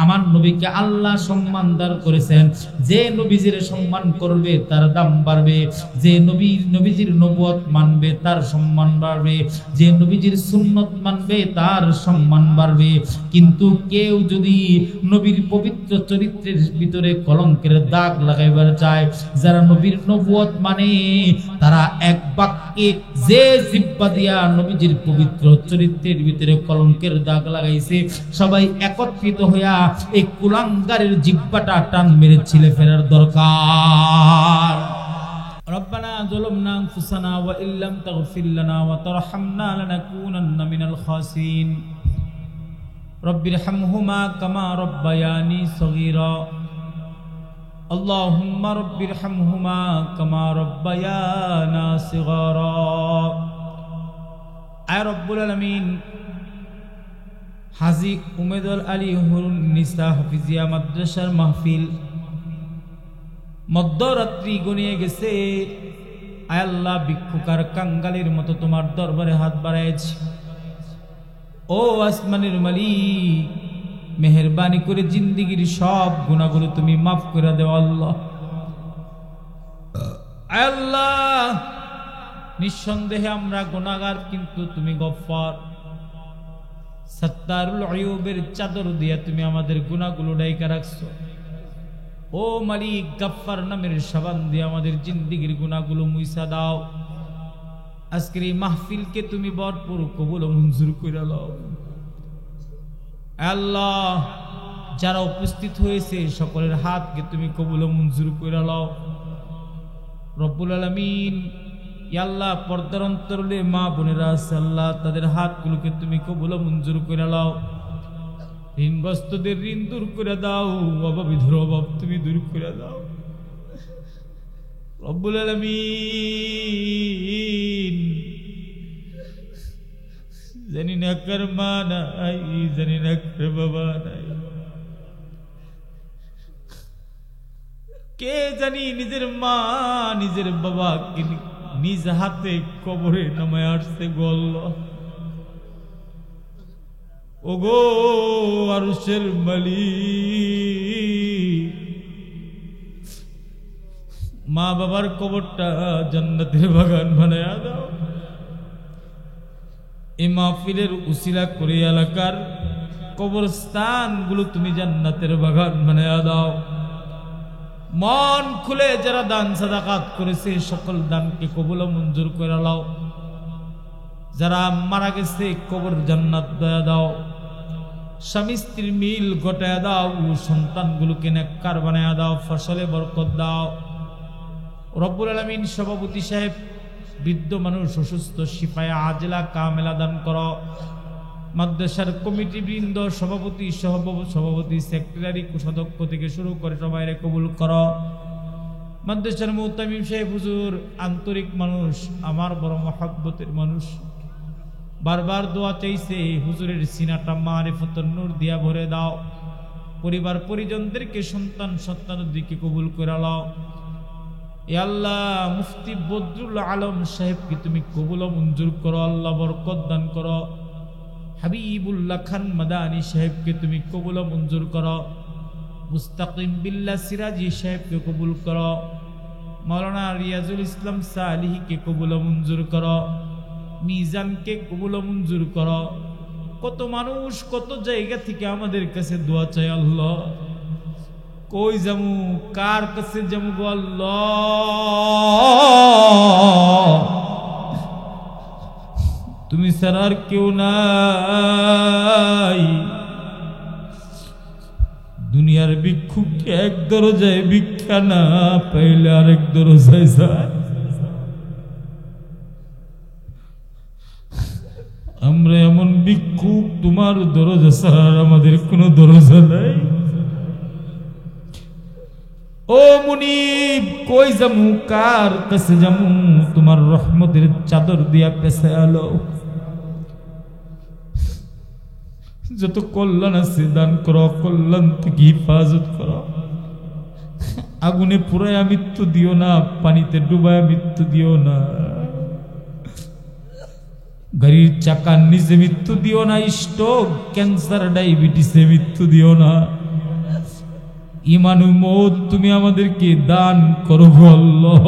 A: আমার নবীকে আল্লাহ সম্মান দান করেছেন। যে নবীজির সম্মান করবে তার দাম বাড়বে, যে নবীজির নবুয়ত মানবে তার সম্মান বাড়বে, যে নবীজির সুন্নত মানবে তার সম্মান বাড়বে। কিন্তু কেউ যদি নবীর পবিত্র চরিত্রের ভিতরে কলঙ্কের দাগ লাগাইবার চায়, যারা নবীর নবুয়ত মানে তারা এক বাক্যে যে জিহ্বা দিয়া নবীজির পবিত্র চরিত্রের ভিতরে কলঙ্কের দাগ লাগাইছে, সবাই একত্রিত হইয়া এই কুলাঙ্গারের জিহ্বাটা টান মেরে ছিলে ফেরার দরকার। ربنا ظلمنا أنفسنا وإن لم تغفر لنا وترحمنا لنكونن من الخاسرين رب ارحمهما كما ربياني صغيرا اللهم رب ارحمهما كما ربيانا صغارا আয় রব্বুল আলামিন, হাজী উমেদুল আলী হুরুন নিসা হাফিজিয়া মাদ্রাসার মাহফিল মধ্যরাত্রি গনিয়ে গেছে। আয় আল্লাহ, ভিক্ষুকার কাঙ্গালের মতো তোমার দরবারে হাত বাড়াইছি। ও আসমানের মালিক, মেহেরবানি করে জিন্দেগীর সব গুনাহগুলো তুমি মাফ করে দাও আল্লাহ। আয় আল্লাহ, নিঃসন্দেহে আমরা গুনাহগার, কিন্তু তুমি গফফার। সত্তারুল আয়ুবের চাদর দিয়া তুমি আমাদের গুনাহগুলো ঢাইকা রাখছো। ও মালিক, গফফার নামের সাবান দিয়ে আমাদের জিন্দেগীর গুনাহগুলো মুইসা দাও। আজকের এই মাহফিলকে তুমি ভরপুর কবুল ও মঞ্জুর কইরা লও আল্লাহ। যারা উপস্থিত হয়েছে সকলের হাতকে তুমি কবুল ও মঞ্জুর কইরা লও রব্বুল আলামিন। ইয়া আল্লাহ, পর্দার অন্তরালে মা বোনেরা আছে আল্লাহ, তাদের হাতগুলোকে তুমি কবুল ও মঞ্জুর কইরা লও। ঋণগ্রস্তদের ঋণ দূর করে দাও, অভাবীদের অভাব তুমি দূর করে দাও রব্বুল আলামিন। জানি না কার মা নাই, জানি না কার বাবা নাই, কে জানি নিজের মা নিজের বাবা নিজ হাতে কবরে নামায় আসছে গো আল্লাহ। ওগো আরশের মালিক, মা বাবার কবরটা জান্নাতের বাগান বানায়া দাও। এই মাহফিলের উসিলা করে এলাকার কবরস্থানগুলো তুমি জান্নাতের বাগান বানায়া দাও। মন খুলে যারা দান সাদাকাত করেছে সকল দানকে কবুল ও মঞ্জুর করে নাও। যারা মারা গেছে কবর জান্নাত দয়া দাও। স্বামী স্ত্রীর মিল ঘটায়া দাও, সন্তানগুলোকে নেককার বানায়া দাও, ফসলে বরকত দাও রব্বুল আলামিন। সভাপতি সাহেব, বৃদ্ধ মানুষ অসুস্থ, শিফায়ে আজলা কামেলা দান করো। মাদ্রাসার কমিটি বৃন্দ, সভাপতি সভাপতি সেক্রেটারি কোষাধ্যক্ষ থেকে শুরু করে সবাই কবুল করো। মাদ্রাসার মুহতামিম সাহেব হুজুর আন্তরিক মানুষ, আমার বড় মহব্বতের মানুষ, বারবার দোয়া চাইছে, হুজুরের সিনাটা মারিফতের নূর দিয়া ভরে দাও। পরিবার পরিজনদেরকে সন্তানের দিকে কবুল করে নাও। এ আল্লাহ, মুফতি বদরুল আলম সাহেবকে তুমি কবুল ও মঞ্জুর করো আল্লাহ, বরকত দান করো। হাবিবুল্লাহ খান মাদানী সাহেবকে তুমি কবুল ও মঞ্জুর করো। মুস্তাকিম বিল্লাহ সিরাজি সাহেবকে কবুল করো। মাওলানা রিয়াজুল ইসলাম সালিহকে কবুল ও মঞ্জুর করো। মিজানকে কবুল ও মঞ্জুর করো। কত মানুষ কত জায়গা থেকে আমাদের কাছে দোয়া চাই আল্লাহ, কই যামু, কার কাছে যামু গো আল্লাহ, তুমি ছাড়া আর কেউ নাই। দুনিয়ার ভিক্ষুককে এক দরজায় ভিক্ষা না পাইলে আরেক দরজায় যায়। আমরা এমন ভিক্ষুক, তোমার দরজা ছাড়া আমাদের কোনো দরজা নাই। ও মুনিব, কই যামু, কার কাছে যামু? তোমার রহমতের চাদর দিয়া পেছায় আলো। যত কল্যাণ আছে দান করো, কল্যাণ থেকে হিফাজত করো। আগুনে পুরায়া মৃত্যু দিও না, পানিতে ডুবায়া মৃত্যু দিও না, গাড়ির চাকার নিচে মৃত্যু দিও না, স্ট্রোক, ক্যান্সার, ডায়াবেটিসে মৃত্যু দিও না। ইমানু মৌত তুমি আমাদেরকে দান করো আল্লাহ।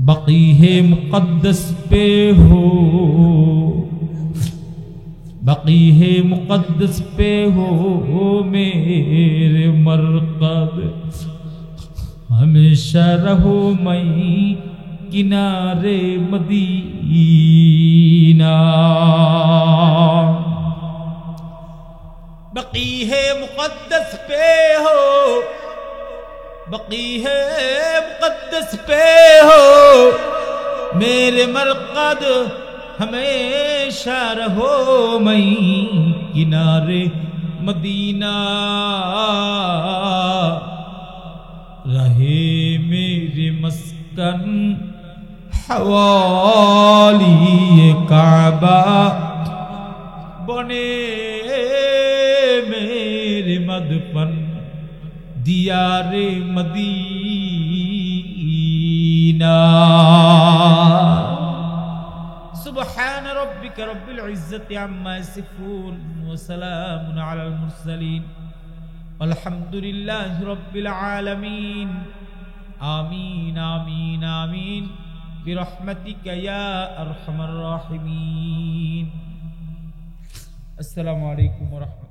A: বাকি হে মুকদ্দস পে হো, बाकी है मुकद्दस पे हो मेरे मरकद, हमेशा रहो मई किनारे मदीना। बाकी है मुकद्दस पे हो, बाकी है मुकद्दस पे हो मेरे मरकद, हमेशा रहो मई किनारे मदीना। रहे मेरे मस्कन हवाली काबा, बने मेरे मदफन दियारे मदीना। सुब्हान रब्बिक रब्बिल इज्जति अम्मा यसिफून व सलामुन अलल मुरसलीन वल्हम्दुलिल्लाहि रब्बिल आलमीन। आमीन आमीन आमीन बिरहमतिका या अरहमर राहिमीन। अस्सलामु अलैकुम व रहमतुल्लाह।